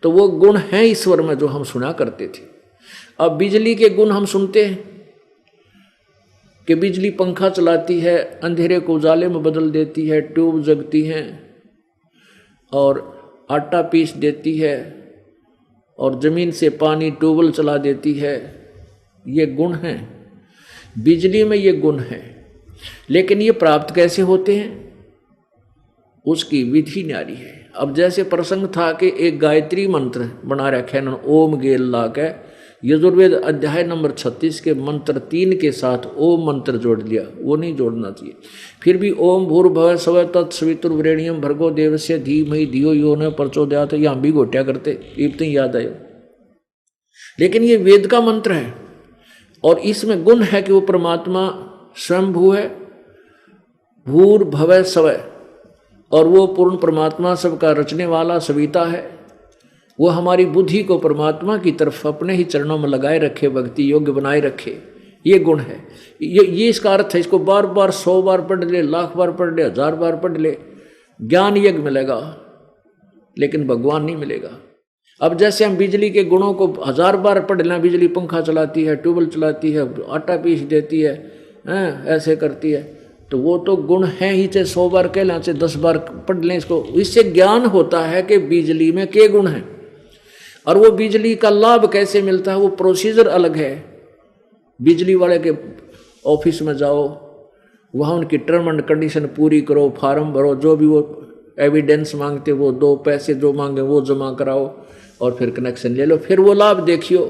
तो वो गुण है ईश्वर में जो हम सुना करते थे। अब बिजली के गुण हम सुनते हैं कि बिजली पंखा चलाती है, अंधेरे को उजाले में बदल देती है, ट्यूब जगती हैं और आटा पीस देती है, और ज़मीन से पानी ट्यूबवेल चला देती है। ये गुण हैं, बिजली में ये गुण हैं। लेकिन ये प्राप्त कैसे होते हैं, उसकी विधि न्यारी है। अब जैसे प्रसंग था कि एक गायत्री मंत्र बना रखे न, ओम गेल ला के, यजुर्वेद अध्याय नंबर 36 के मंत्र 3 के साथ ओम मंत्र जोड़ लिया, वो नहीं जोड़ना चाहिए। फिर भी ओम भूर्भुवः स्वः तत्सवितुर्वरेण्यं भर्गो देवस्य धीमहि धियो यो न प्रचोदयात्, यहाँ भी घोटिया करते, इतना याद आयो। लेकिन ये वेद का मंत्र है और इसमें गुण है कि वो परमात्मा स्वयंभू है, भूर्भुवः स्वः, और वो पूर्ण परमात्मा सबका रचने वाला सविता है। वो हमारी बुद्धि को परमात्मा की तरफ अपने ही चरणों में लगाए रखे, भक्ति योग्य बनाए रखे, ये गुण है। ये इसका अर्थ है। इसको बार बार 100 बार पढ़ ले, लाख बार पढ़ ले, 1000 बार पढ़ ले, ज्ञान यज्ञ मिलेगा लेकिन भगवान नहीं मिलेगा। अब जैसे हम बिजली के गुणों को 1000 बार पढ़ लें, बिजली पंखा चलाती है, ट्यूबवेल चलाती है, आटा पीस देती है, हैं, ऐसे करती है, तो वो तो गुण है ही, चाहे 100 बार कह लें चाहे 10 बार पढ़ लें इसको, इससे ज्ञान होता है कि बिजली में के गुण हैं और वो बिजली का लाभ कैसे मिलता है, वो प्रोसीजर अलग है। बिजली वाले के ऑफिस में जाओ, वहाँ उनकी टर्म एंड कंडीशन पूरी करो, फार्म भरो, जो भी वो एविडेंस मांगते वो दो, पैसे जो मांगे वो जमा कराओ और फिर कनेक्शन ले लो, फिर वो लाभ देखियो,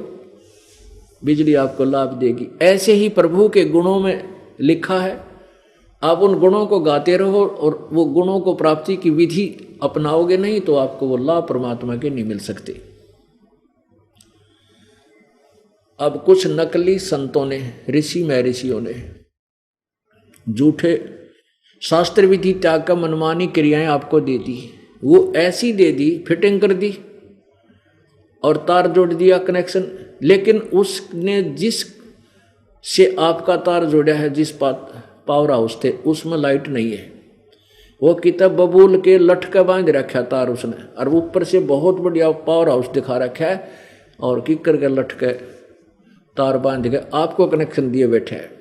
बिजली आपको लाभ देगी। ऐसे ही प्रभु के गुणों में लिखा है, आप उन गुणों को गाते रहो और वो गुणों को प्राप्ति की विधि अपनाओगे नहीं तो आपको वो लाभ परमात्मा के नहीं मिल सकते। अब कुछ नकली संतों ने, ऋषि महर्षियों ने झूठे शास्त्र विधि त्याग का मनमानी क्रियाएं आपको दे दी, वो ऐसी दे दी, फिटिंग कर दी और तार जोड़ दिया कनेक्शन, लेकिन उसने जिस से आपका तार जोड़ा है, जिस पावर हाउस थे उसमें लाइट नहीं है, वो किताब बबूल के लटका बांध रखा तार उसने, और ऊपर से बहुत बढ़िया पावर हाउस दिखा रखा है और किकर के लटके तार बांध के आपको कनेक्शन दिए बैठे है।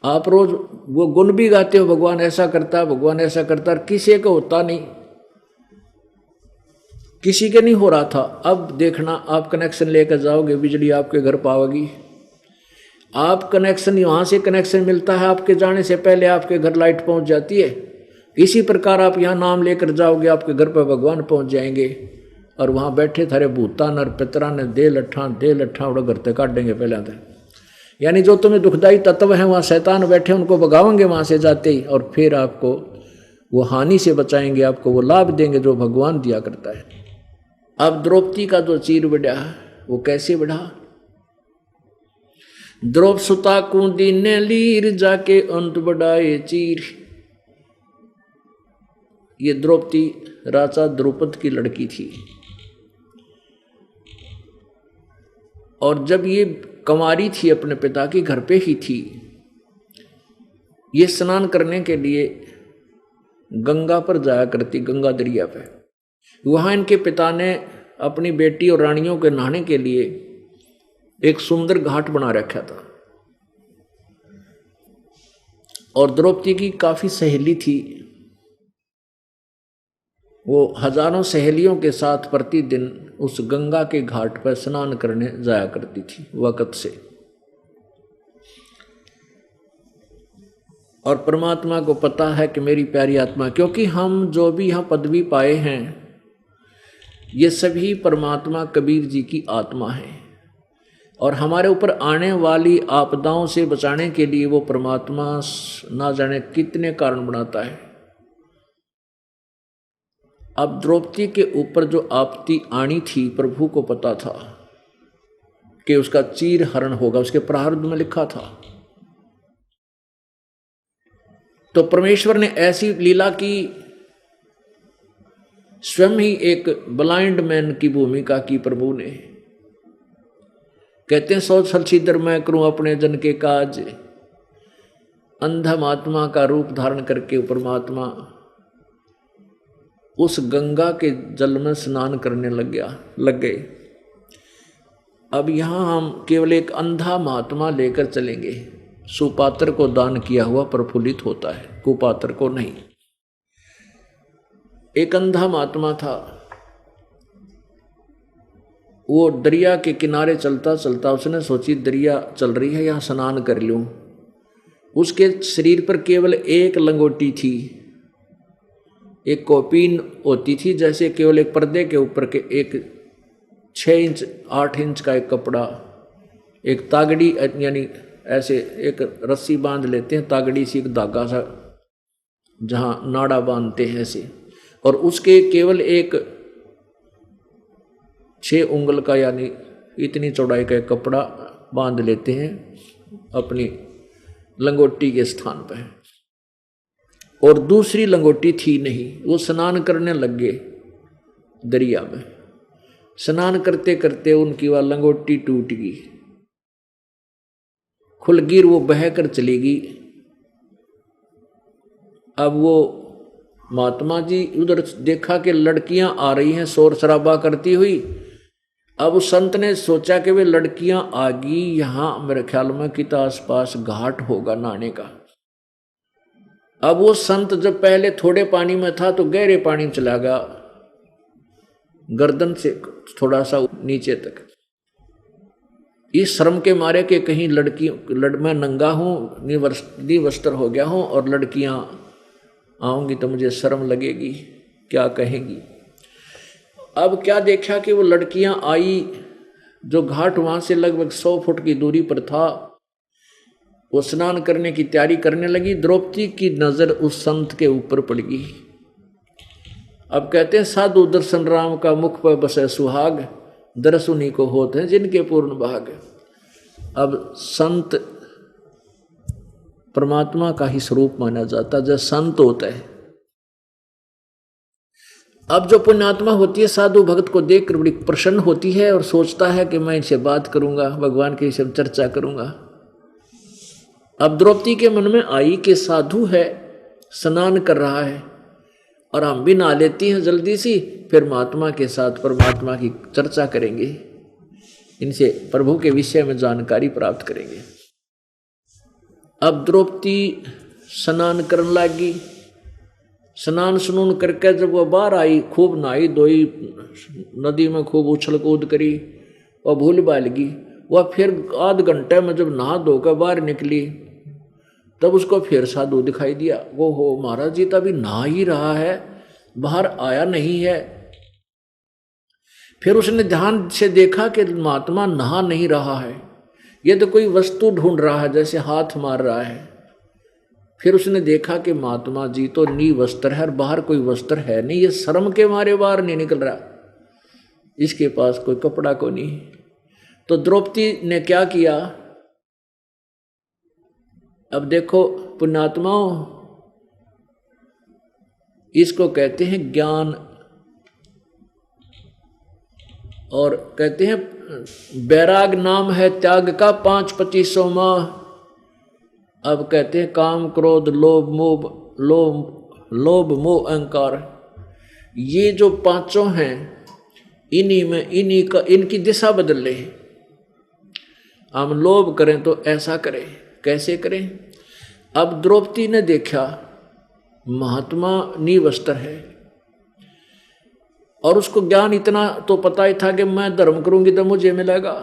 आप रोज वो गुण भी गाते हो, भगवान ऐसा करता है, भगवान ऐसा करता है, किसी को होता नहीं, किसी के नहीं हो रहा था। अब देखना, आप कनेक्शन लेकर जाओगे, बिजली आपके घर पाओगी। आप कनेक्शन, यहाँ से कनेक्शन मिलता है, आपके जाने से पहले आपके घर लाइट पहुँच जाती है। इसी प्रकार आप यहाँ नाम लेकर जाओगे, आपके घर पर भगवान पहुँच जाएंगे और वहाँ बैठे थारे भूता नर पितरा ने दे लट्ठा उड़ा घर तक काटेंगे पहले तो। यानी जो तुम्हें दुखदाई तत्व हैं वहाँ शैतान बैठे, उनको भगावेंगे वहाँ से जाते ही, और फिर आपको वो हानि से बचाएंगे, आपको वो लाभ देंगे जो भगवान दिया करता है। अब द्रौपदी का जो चीर बढ़ा, वो कैसे बढ़ा? द्रौप सुता कूदी ने लीर, जाके अंत बढ़ाए चीर। ये द्रौपदी राजा द्रुपद की लड़की थी, और जब ये कंवारी थी अपने पिता के घर पे ही थी, ये स्नान करने के लिए गंगा पर जाया करती, गंगा दरिया पे। वहाँ इनके पिता ने अपनी बेटी और रानियों के नहाने के लिए एक सुंदर घाट बना रखा था, और द्रौपदी की काफी सहेली थी, वो हजारों सहेलियों के साथ प्रतिदिन उस गंगा के घाट पर स्नान करने जाया करती थी वक़्त से। और परमात्मा को पता है कि मेरी प्यारी आत्मा, क्योंकि हम जो भी यहाँ पदवी पाए हैं ये सभी परमात्मा कबीर जी की आत्मा है, और हमारे ऊपर आने वाली आपदाओं से बचाने के लिए वो परमात्मा ना जाने कितने कारण बनाता है। अब द्रौपदी के ऊपर जो आपत्ति आनी थी, प्रभु को पता था कि उसका चीर हरण होगा, उसके प्रारब्ध में लिखा था। तो परमेश्वर ने ऐसी लीला की, स्वयं ही एक ब्लाइंड मैन की भूमिका की प्रभु ने। कहते हैं 100 छलछीदर मैं करूं अपने जन के काज, अंधा महात्मा का रूप धारण करके परमात्मा उस गंगा के जल में स्नान करने लग गए। अब यहाँ हम केवल एक अंधा महात्मा लेकर चलेंगे। सुपात्र को दान किया हुआ प्रफुल्लित होता है, कुपात्र को नहीं। एक अंधा महात्मा था, वो दरिया के किनारे चलता चलता उसने सोची दरिया चल रही है, यहाँ स्नान कर लूं। उसके शरीर पर केवल एक लंगोटी थी, एक कौपीन होती थी, जैसे केवल एक पर्दे के ऊपर के एक 6 इंच 8 इंच का एक कपड़ा, एक तागड़ी, यानी ऐसे एक रस्सी बांध लेते हैं, तागड़ी सी एक धागा सा जहाँ नाड़ा बांधते हैं ऐसे, और उसके केवल एक 6 उंगल का यानी इतनी चौड़ाई का एक कपड़ा बांध लेते हैं अपनी लंगोटी के स्थान पर, और दूसरी लंगोटी थी नहीं। वो स्नान करने लग गए दरिया में। स्नान करते करते उनकी वह लंगोटी टूट गई, खुल गिर, वो बहकर चली गई। अब वो महात्मा जी उधर देखा कि लड़कियां आ रही हैं शोर शराबा करती हुई। अब उस संत ने सोचा कि वे लड़कियां आ गई, यहां मेरे ख्याल में कित आसपास घाट होगा नहाने का। अब वो संत जब पहले थोड़े पानी में था तो गहरे पानी में चला गया, गर्दन से थोड़ा सा नीचे तक, इस श्रम के मारे कि कहीं मैं नंगा हूं, निवस्त्र हो गया हूं और लड़कियां आऊंगी तो मुझे शर्म लगेगी, क्या कहेंगी। अब क्या देखा कि वो लड़कियां आई, जो घाट वहां से लगभग 100 फुट की दूरी पर था, वो स्नान करने की तैयारी करने लगी। द्रौपदी की नजर उस संत के ऊपर पड़ गई। अब कहते हैं साधु दर्शन राम का मुख पर बसे सुहाग, दर्श उन्हीं को होते हैं जिनके पूर्ण भाग। अब संत परमात्मा का ही स्वरूप माना जाता है, जब संत होता है। अब जो पुण्यात्मा होती है साधु भक्त को देखकर बड़ी प्रसन्न होती है और सोचता है कि मैं इनसे बात करूंगा, भगवान के विषय में चर्चा करूंगा। अब द्रौपदी के मन में आई कि साधु है, स्नान कर रहा है और हम भी नहा लेती हैं जल्दी सी, फिर महात्मा के साथ परमात्मा की चर्चा करेंगे, इनसे प्रभु के विषय में जानकारी प्राप्त करेंगे। अब द्रौपदी स्नान करने लगी। स्नान सुनून करके जब वह बाहर आई, खूब नहाई धोई, नदी में खूब उछल कूद करी और भूल भाल गई। वह फिर आध घंटे में जब नहा धोकर बाहर निकली तब उसको फिर साधु दिखाई दिया। वो हो महाराज जी तो अभी नहा ही रहा है, बाहर आया नहीं है। फिर उसने ध्यान से देखा कि महात्मा नहा नहीं रहा है, ये तो कोई वस्तु ढूंढ रहा है, जैसे हाथ मार रहा है। फिर उसने देखा कि महात्मा जी तो निवस्त्र है और बाहर कोई वस्त्र है नहीं, ये शर्म के मारे बाहर नहीं निकल रहा, इसके पास कोई कपड़ा को नहीं। तो द्रौपदी ने क्या किया, अब देखो पुण्यात्माओं, इसको कहते हैं ज्ञान, और कहते हैं बैराग नाम है त्याग का 5-25 माह। अब कहते हैं काम क्रोध लोभ मोह अहंकार, ये जो पांचों हैं इन्हीं का इनकी दिशा बदल ले। हम लोभ करें तो ऐसा करें, कैसे करें। अब द्रौपदी ने देखा महात्मा निवस्त्र है और उसको ज्ञान इतना तो पता ही था कि मैं धर्म करूंगी तो मुझे मिलेगा,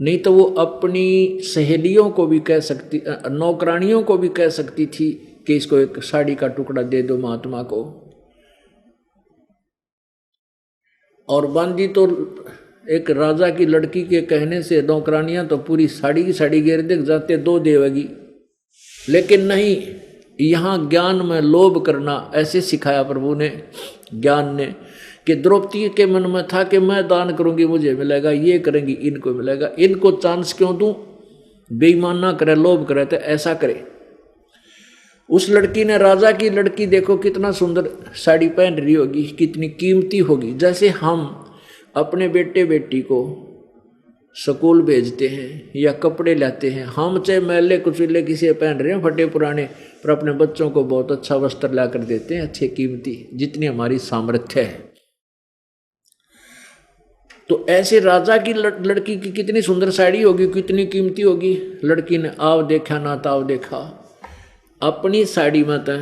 नहीं तो वो अपनी सहेलियों को भी कह सकती, नौकरानियों को भी कह सकती थी कि इसको एक साड़ी का टुकड़ा दे दो महात्मा को। और बांदी तो एक राजा की लड़की के कहने से नौकरानियां तो पूरी साड़ी की साड़ी घेर देख जाते, 2 देवेगी। लेकिन नहीं, यहाँ ज्ञान में लोभ करना ऐसे सिखाया प्रभु ने, ज्ञान ने, कि द्रौपदी के मन में था कि मैं दान करूंगी मुझे मिलेगा, ये करेंगी इनको मिलेगा, इनको चांस क्यों दूं, बेईमान ना करे, लोभ करे तो ऐसा करे। उस लड़की ने, राजा की लड़की देखो कितना सुंदर साड़ी पहन रही होगी, कितनी कीमती होगी। जैसे हम अपने बेटे बेटी को स्कूल भेजते हैं या कपड़े लाते हैं, हम चाहे मैले कुचले किसी पहन रहे हैं फटे पुराने, पर अपने बच्चों को बहुत अच्छा वस्त्र ला कर देते हैं, अच्छे कीमती, जितनी हमारी सामर्थ्य है। तो ऐसे राजा की लड़की की कितनी सुंदर साड़ी होगी, कितनी कीमती होगी। लड़की ने आव देखा ना ताव देखा, अपनी साड़ी में तो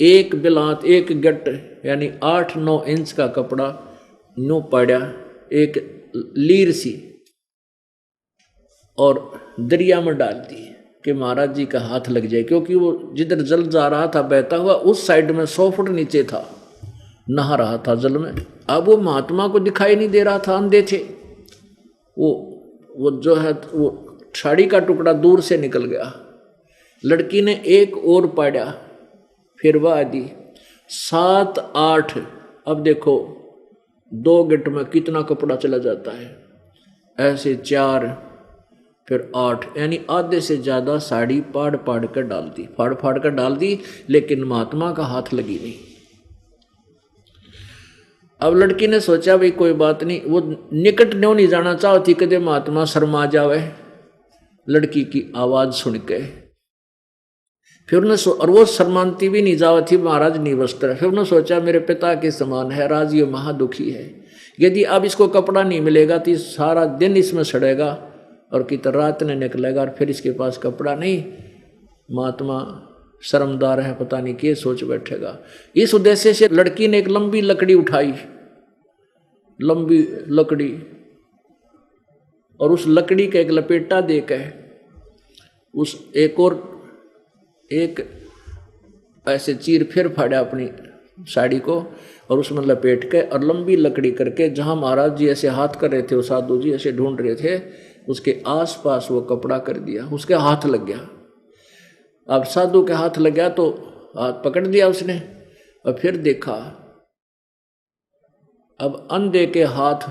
एक बिलात, एक गट यानी 8-9 इंच का कपड़ा नो पाड़ा, एक लीर सी, और दरिया में डाल दी कि महाराज जी का हाथ लग जाए, क्योंकि वो जिधर जल जा रहा था बहता हुआ, उस साइड में 100 फुट नीचे था, नहा रहा था जल में। अब वो महात्मा को दिखाई नहीं दे रहा था, अंधे थे। वो जो है वो साड़ी का टुकड़ा दूर से निकल गया। लड़की ने एक और पाड़ा, फिर वह दी 7-8। अब देखो 2 गिट में कितना कपड़ा चला जाता है, ऐसे 4 फिर 8, यानी आधे से ज्यादा साड़ी फाड़ कर डाल दी, लेकिन महात्मा का हाथ लगी नहीं। अब लड़की ने सोचा भाई कोई बात नहीं, वो निकट न्यों नहीं जाना चाहती कदे महात्मा शर्मा जावे लड़की की आवाज सुन के। फिर उन्हें और वो शर्मांती भी नहीं जावा थी, महाराज निवस्त्र। फिर उन्हें सोचा मेरे पिता के समान है, राज ये महादुखी है, यदि अब इसको कपड़ा नहीं मिलेगा तो सारा दिन इसमें सड़ेगा और कितना रात ने निकलेगा, और फिर इसके पास कपड़ा नहीं, महात्मा शर्मदार है, पता नहीं क्या सोच बैठेगा। इस उद्देश्य से लड़की ने एक लंबी लकड़ी उठाई, लंबी लकड़ी, और उस लकड़ी का एक लपेटा देकर उस एक ऐसे चीर फिर फाड़ा अपनी साड़ी को और उसमें लपेट के और लंबी लकड़ी करके जहाँ महाराज जी ऐसे हाथ कर रहे थे, वो साधु जी ऐसे ढूंढ रहे थे, उसके आसपास वो कपड़ा कर दिया, उसके हाथ लग गया। अब साधु के हाथ लग गया तो हाथ पकड़ दिया उसने और फिर देखा, अब अंधे के हाथ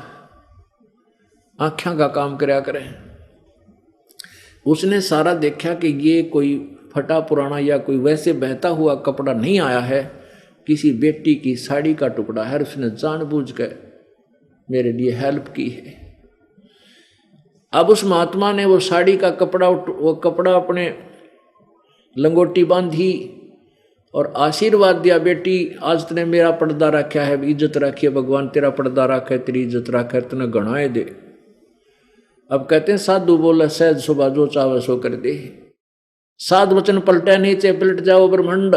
आँखों का काम करया करें। उसने सारा देखा कि ये कोई फटा पुराना या कोई वैसे बहता हुआ कपड़ा नहीं आया है, किसी बेटी की साड़ी का टुकड़ा है, उसने जानबूझकर मेरे लिए हेल्प की है। अब उस महात्मा ने वो साड़ी का कपड़ा अपने लंगोटी बांधी और आशीर्वाद दिया, बेटी आज तूने मेरा पर्दा रखा है, इज्जत रखी है, भगवान तेरा पर्दा रखा है, तेरी इज्जत रखा है, तूने गणाए दे। अब कहते हैं साधु बोला सहज सुबह जो चावे सो कर दे, साध वचन पलटे नहीं चे पलट जाओ ब्रह्मांड।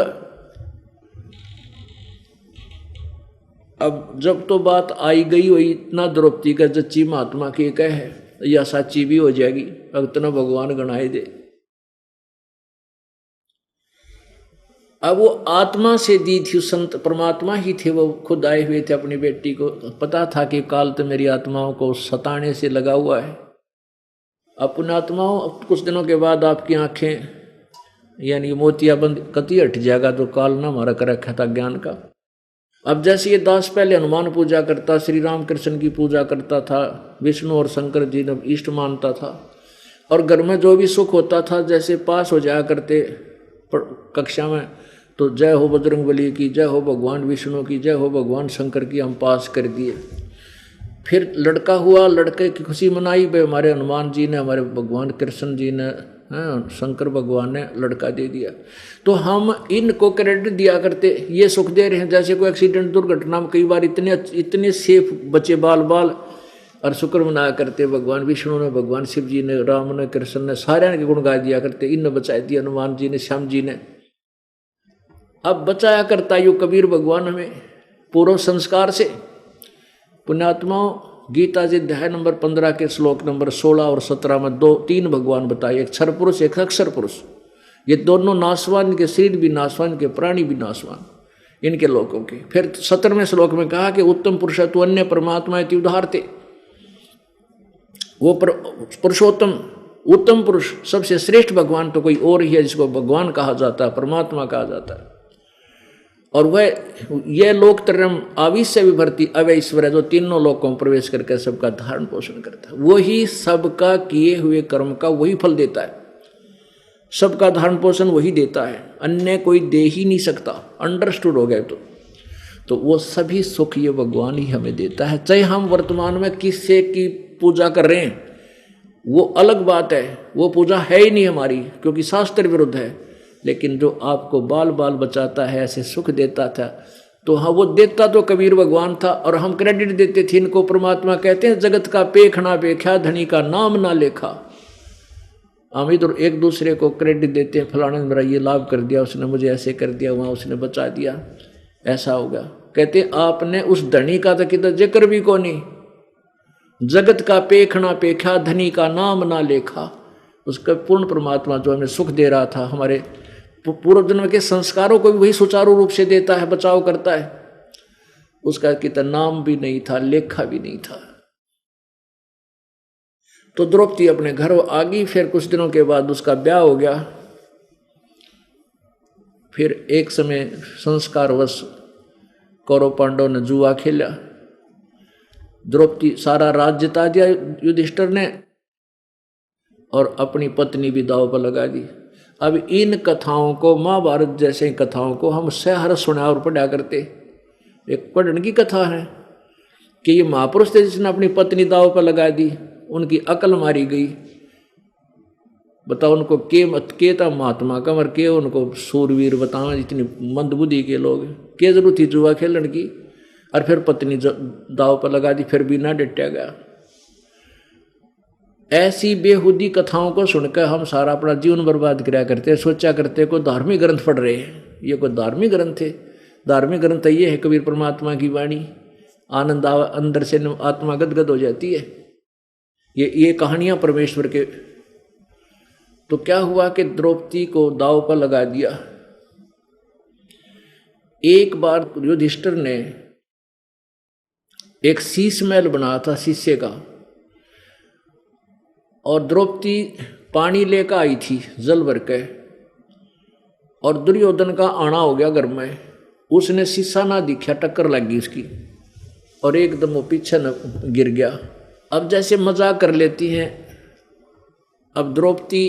अब जब तो बात आई गई हुई, इतना द्रौपदी का जच्ची महात्मा की कहे या साची भी हो जाएगी, अब इतना भगवान गणाए दे। अब वो आत्मा से दी थी, संत परमात्मा ही थे, वो खुद आए हुए थे अपनी बेटी को, पता था कि काल तो मेरी आत्माओं को सताने से लगा हुआ है। अपने आत्माओं अब कुछ दिनों के बाद आपकी आंखें यानी मोतियाबंद कति हट जाएगा, जो काल ना हमारा कर रखा था ज्ञान का। अब जैसे ये दास पहले हनुमान पूजा करता, श्री राम कृष्ण की पूजा करता था, विष्णु और शंकर जी ने इष्ट मानता था, और घर में जो भी सुख होता था जैसे पास हो जाया करते कक्षा में, तो जय हो बजरंगबली की, जय हो भगवान विष्णु की, जय हो भगवान शंकर की, हम पास कर दिए। फिर लड़का हुआ, लड़के की खुशी मनाई भाई, हमारे हनुमान जी ने, हमारे भगवान कृष्ण जी ने, शंकर भगवान ने लड़का दे दिया, तो हम इनको क्रेडिट दिया करते, ये सुख दे रहे हैं। जैसे कोई एक्सीडेंट दुर्घटना में कई बार इतने सेफ बचे बाल और शुक्र मनाया करते, भगवान विष्णु ने, भगवान शिव जी ने, राम ने, कृष्ण ने, सारे के गुण गा दिया करते, इन बचा दिया हनुमान जी ने, श्याम जी ने। अब बचाया करता यू कबीर भगवान हमें पूर्व संस्कार से। पुण्यात्माओं, गीता जी अध्याय नंबर 15 के श्लोक नंबर 16 और 17 में तीन भगवान बताए, एक क्षर पुरुष एक अक्षर पुरुष। ये दोनों नासवान, इनके शरीर भी नासवान, इनके प्राणी भी नासवान, इनके लोगों के। फिर 17वें श्लोक में कहा कि उत्तम पुरुष तो अन्य परमात्मा इति उदाहरते, वो पुरुषोत्तम उत्तम पुरुष सबसे श्रेष्ठ भगवान तो कोई और ही है जिसको भगवान कहा जाता है, परमात्मा कहा जाता है। और वह यह लोकत्रयम आविश्य विभर्ति अवैश्वर है, जो तीनों लोकों में प्रवेश करके सबका धारण पोषण करता है, वही सबका किए हुए कर्म का वही फल देता है, सबका धारण पोषण वही देता है, अन्य कोई दे ही नहीं सकता। अंडरस्टूड हो गए तो वो सभी सुख ये भगवान ही हमें देता है। चाहे हम वर्तमान में किससे की पूजा कर रहे हैं वो अलग बात है, वो पूजा है ही नहीं हमारी क्योंकि शास्त्र विरुद्ध है, लेकिन जो आपको बाल बाल बचाता है, ऐसे सुख देता था, तो हाँ वो देता तो कबीर भगवान था और हम क्रेडिट देते थे इनको। परमात्मा कहते हैं जगत का पेखना पेख्या, धनी का नाम ना लेखा। हम इधर एक दूसरे को क्रेडिट देते हैं, फलाने ने मेरा ये लाभ कर दिया, उसने मुझे ऐसे कर दिया, वहाँ उसने बचा दिया, ऐसा होगा। कहते आपने उस धनी का तो कितना जिक्र भी को नहीं, जगत का पेखना पेख्या, धनी का नाम ना लेखा। उसका पूर्ण परमात्मा जो हमें सुख दे रहा था, हमारे पूर्व जन्म के संस्कारों को भी वही सुचारू रूप से देता है, बचाव करता है, उसका कितना नाम भी नहीं था, लेखा भी नहीं था। तो द्रौपदी अपने घर आ गई। फिर कुछ दिनों के बाद उसका ब्याह हो गया। फिर एक समय संस्कारवश कौरव पांडव ने जुआ खेला, द्रौपदी सारा राज्य जिता दिया युधिष्ठिर ने और अपनी पत्नी भी दांव पर लगा दी। अब इन कथाओं को, महाभारत जैसे कथाओं को हम सहर सुना और पढ़ा करते। एक पढ़ने की कथा है कि ये महापुरुष थे जिसने अपनी पत्नी दांव पर लगा दी, उनकी अकल मारी गई। बताओ उनको के था महात्मा का, मर के उनको सूरवीर बताओ, इतनी मंदबुद्धि के लोग, क्या जरूरत थी जुआ खेलने की। और फिर पत्नी दाव पर लगा दी, फिर भी ना डटा गया। ऐसी बेहुदी कथाओं को सुनकर हम सारा अपना जीवन बर्बाद कराया करते, सोचा करते कोई धार्मिक ग्रंथ पढ़ रहे हैं। ये कोई धार्मिक ग्रंथ है? धार्मिक ग्रंथ ये है कबीर परमात्मा की वाणी, आनंद अंदर से आत्मा गदगद हो जाती है। ये कहानियां परमेश्वर के। तो क्या हुआ कि द्रौपदी को दाव पर लगा दिया। एक बार युधिष्ठिर ने एक शीश महल बनाया था शीशे का, और द्रौपदी पानी लेकर आई थी जल भर के, और दुर्योधन का आना हो गया घर में। उसने शीशा ना दिखा, टक्कर लग गई उसकी, और एकदम वो पीछे न गिर गया। अब जैसे मजाक कर लेती हैं, अब द्रौपदी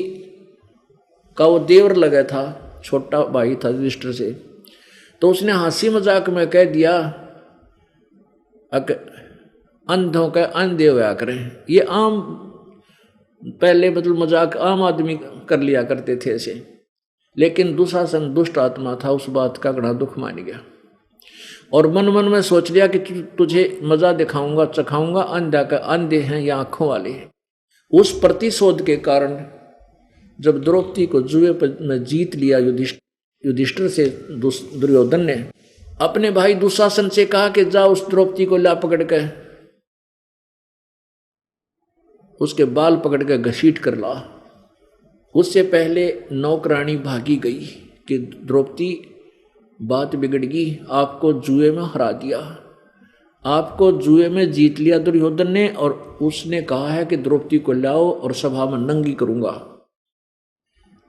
का वो देवर लगा था, छोटा भाई था युधिष्ठिर से, तो उसने हंसी मजाक में कह दिया अंधों का अंधे होया करें। ये आम पहले मतलब मजाक आम आदमी कर लिया करते थे ऐसे, लेकिन दुशासन दुष्ट आत्मा था, उस बात का घना दुख मान गया और मन मन में सोच लिया कि तुझे मजा दिखाऊंगा, चखाऊंगा, अंधे हैं या आंखों वाले हैं। उस प्रतिशोध के कारण जब द्रौपदी को जुए में जीत लिया युधिष्ठिर से दुर्योधन ने अपने भाई दुशासन से कहा कि जा उस द्रौपदी को ला पकड़ के, उसके बाल पकड़ के घसीट कर ला। उससे पहले नौकरानी भागी गई कि द्रौपदी बात बिगड़ गई, आपको जुए में हरा दिया, आपको जुए में जीत लिया दुर्योधन ने, और उसने कहा है कि द्रौपदी को लाओ और सभा में नंगी करूंगा।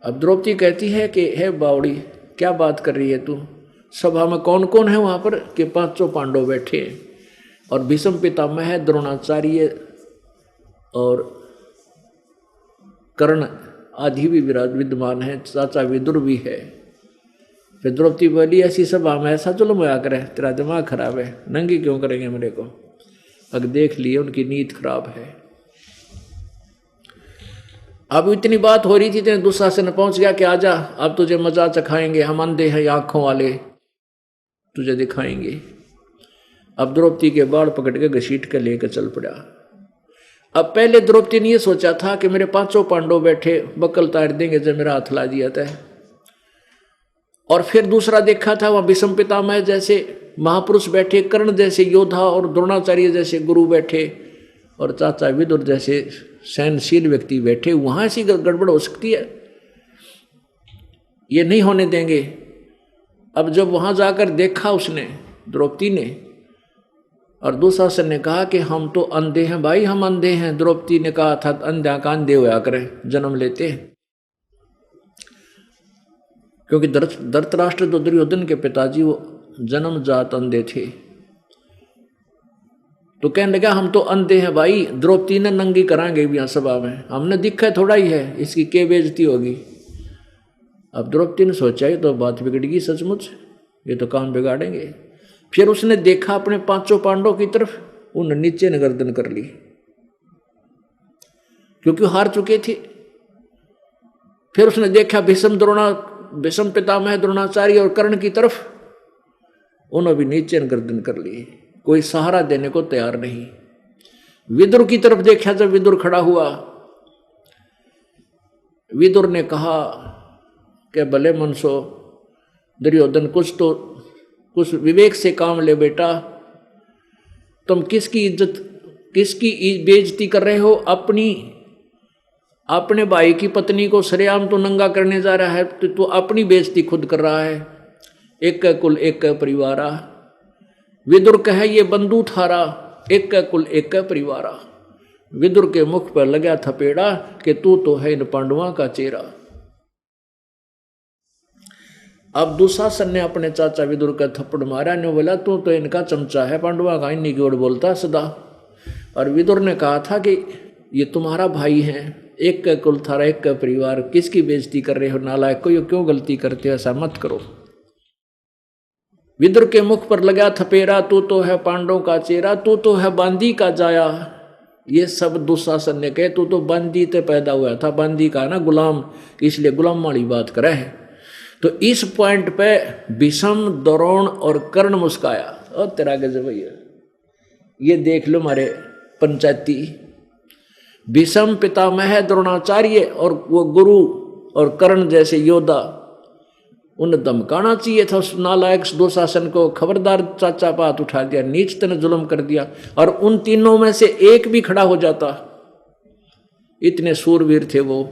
अब द्रौपदी कहती है कि हे बावड़ी, क्या बात कर रही है तू? सभा में कौन कौन है वहां पर? कि 500 पांडव बैठे और भीष्म पितामह है, द्रोणाचार्य और कर्ण आदि भी विद्यमान है, चाचा विदुर भी है। फिर द्रौपदी बोली ऐसी सभा में ऐसा जुल्म होया करे, तेरा दिमाग खराब है, नंगी क्यों करेंगे मेरे को? अब देख लिए उनकी नीयत खराब है। अब इतनी बात हो रही थी तो दुशासन पहुंच गया कि आजा, अब तुझे मजा चखाएंगे, हम अंधे हैं आंखों वाले, तुझे दिखाएंगे। अब द्रौपदी के बाल पकड़ के घसीट के लेकर चल पड़ा। अब पहले द्रौपदी ने ये सोचा था कि मेरे 500 पांडव बैठे, बकल तार देंगे जब मेरा हाथ ला दिया था। और फिर दूसरा देखा था वहां भीष्म पितामह जैसे महापुरुष बैठे, कर्ण जैसे योद्धा और द्रोणाचार्य जैसे गुरु बैठे, और चाचा विदुर जैसे सहनशील व्यक्ति बैठे। वहां ऐसी गड़बड़ हो सकती है, ये नहीं होने देंगे। अब जब वहां जाकर देखा उसने, द्रौपदी ने, और दुशासन ने कहा कि हम तो अंधे हैं भाई, हम अंधे हैं। द्रौपदी ने कहा था अंधा का अंधे होया करें, जन्म लेते हैं। क्योंकि धृतराष्ट्र तो दुर्योधन के पिताजी वो जन्मजात अंधे थे। तो कहने लगा हम तो अंधे हैं भाई, द्रौपदी ने नंगी करांगे भी यहाँ सभा में, हमने दिखा थोड़ा ही है, इसकी क्या बेइज्जती होगी। अब द्रौपदी ने सोचा ये तो बात बिगड़ गई सचमुच, ये तो काम बिगाड़ेंगे। फिर उसने देखा अपने 500 पांडवों की तरफ, उन्हें नीचे न गर्दन कर ली क्योंकि हार चुके थे। फिर उसने देखा भीष्म पितामह द्रोणाचार्य और कर्ण की तरफ, उन्होंने भी नीचे न गर्दन कर ली, कोई सहारा देने को तैयार नहीं। विदुर की तरफ देखा, जब विदुर खड़ा हुआ, विदुर ने कहा कि भले मनसो दुर्योधन, कुछ विवेक से काम ले बेटा, तुम किसकी बेइज्जती कर रहे हो? अपने भाई की पत्नी को सरेआम तो नंगा करने जा रहा है, तो अपनी बेइज्जती खुद कर रहा है। एक कुल एक परिवारा, विदुर कहे ये बंधु थारा, एक कुल एक परिवारा। विदुर के मुख पर लगा थपेड़ा कि तू तो है इन पांडवों का चेहरा। अब दुशासन ने अपने चाचा विदुर का थप्पड़ मारा, ने बोला तू तो इनका चमचा है, पांडवा का इन्हीं की ओर बोलता सदा। और विदुर ने कहा था कि ये तुम्हारा भाई है, एक का कुल थारा, एक का परिवार, किसकी बेइज्जती कर रहे हो नालायक को, ये क्यों गलती करते हो, ऐसा मत करो। विदुर के मुख पर लगा थपेरा, तू तो है पांडवों का चेहरा, तू तो है बांदी का जाया। ये सब दुशासन ने कहे, तू तो बांदी ते पैदा हुआ था, बांदी का ना गुलाम, इसलिए गुलाम वाली बात करे है। तो इस पॉइंट पे भीष्म, द्रोण और कर्ण मुस्काया, और तेरा गजब भैया। ये देख लो हमारे पंचायती भीष्म पितामह द्रोणाचार्य और वो गुरु और कर्ण जैसे योद्धा, उन्हें धमकाना चाहिए था उस नालायक दुशासन को। खबरदार चाचा बात उठा दिया, नीच तने जुल्म कर दिया। और उन तीनों में से एक भी खड़ा हो जाता, इतने सूरवीर थे वो।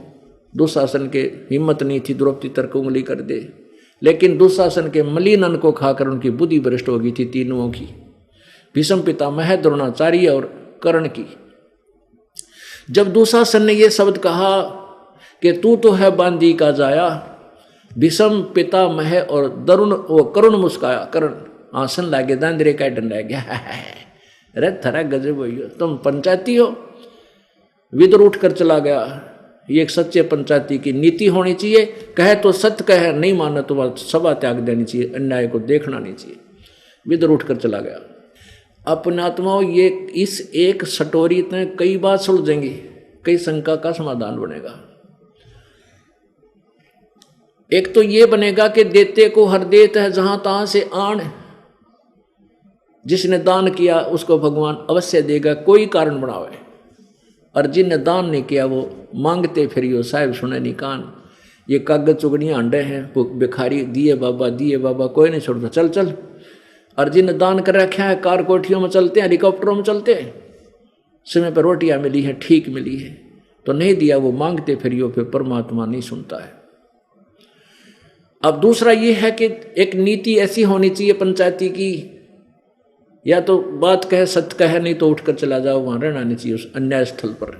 दुशासन के हिम्मत नहीं थी द्रौपदी तक उंगली कर दे, लेकिन दुशासन के मलिन अन्न को खाकर उनकी बुद्धि भ्रष्ट हो गई थी तीनों की, भीष्म पितामह द्रोणाचार्य और कर्ण की। जब दुशासन ने ये शब्द कहा कि तू तो है बांदी का जाया, भीष्म पितामह और करुण मुस्काया। कर्ण आसन लागे दांदरे का डंडा गया। अरे थरा गजब भैया, तुम पंचायती हो। विदुर उठकर चला गया। ये एक सच्चे पंचायती की नीति होनी चाहिए, कहे तो सत्य कहे, नहीं माना तो सभा त्याग देनी चाहिए, अन्याय को देखना नहीं चाहिए। विदुर उठकर चला गया। अपने आत्माओं, ये इस एक सटोरी में कई बात सुलझेंगी, कई शंका का समाधान बनेगा। एक तो ये बनेगा कि देते को हर देत है जहां तहां से आन, जिसने दान किया उसको भगवान अवश्य देगा, कोई कारण बनावे। और जिनने दान नहीं किया वो मांगते फिरियो, साहिब सुने नहीं कान। ये कागज चुगड़ियाँ अंडे हैं, भिखारी दिए बाबा कोई नहीं छोड़ता, चल चल। और जिनने दान कर रखा है, कार कोठियों में चलते हैं, हेलीकॉप्टरों में चलते हैं, समय पर रोटियाँ मिली है, ठीक मिली है, तो नहीं दिया वो मांगते फिरियो, फिर परमात्मा नहीं सुनता है। अब दूसरा ये है कि एक नीति ऐसी होनी चाहिए पंचायती की, या तो बात कहे सत्य कहे, नहीं तो उठकर चला जाओ, वहां रहना नहीं चाहिए उस अन्याय स्थल पर।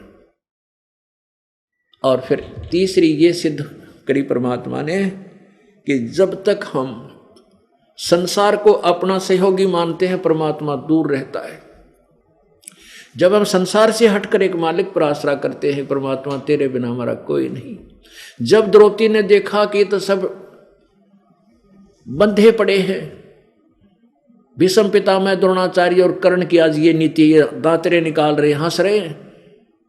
और फिर तीसरी ये सिद्ध करी परमात्मा ने कि जब तक हम संसार को अपना सहयोगी मानते हैं, परमात्मा दूर रहता है। जब हम संसार से हटकर एक मालिक पर आसरा करते हैं, परमात्मा तेरे बिना हमारा कोई नहीं। जब द्रौपदी ने देखा कि तो सब बंधे पड़े हैं, भीष्म पितामह द्रोणाचार्य और कर्ण की आज ये नीति, ये दांतरे निकाल रहे, हंस रहे,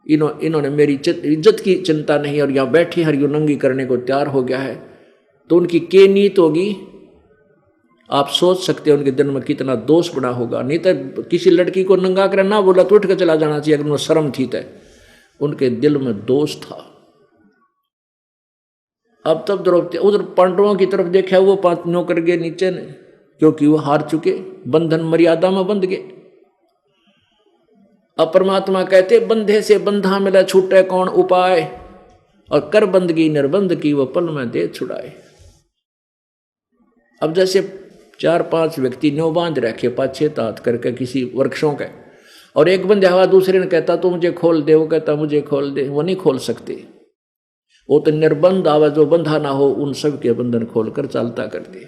इन्होंने मेरी इज्जत की चिंता नहीं, और यहाँ बैठे हरियो नंगी करने को तैयार हो गया है, तो उनकी क्या नीत होगी आप सोच सकते हैं। उनके दिल में कितना दोष बना होगा। नहीं तो किसी लड़की को नंगा कर ना बोला तो उठ कर चला जाना चाहिए, अगर उन्हें शर्म थी तो। उनके दिल में दोष था। अब तब द्रौपदी उधर पांडवों की तरफ देखा, वो 5 नौकर गए नीचे ने, क्योंकि वो हार चुके, बंधन मर्यादा में बंध गए। अब परमात्मा कहते बंधे से बंधा मिला छूटे कौन उपाय, और कर बंदगी निर्बंध की वो पल में दे छुड़ाए। अब जैसे 4-5 व्यक्ति न्यू बांध रखे पाछे तात करके किसी वृक्षों के, और एक बंधा हुआ दूसरे ने कहता तो मुझे खोल दे, वो कहता मुझे खोल दे, वो नहीं खोल सकते। वो तो निर्बंध आवा, जो बंधा ना हो उन सब के बंधन खोलकर चालता कर दे।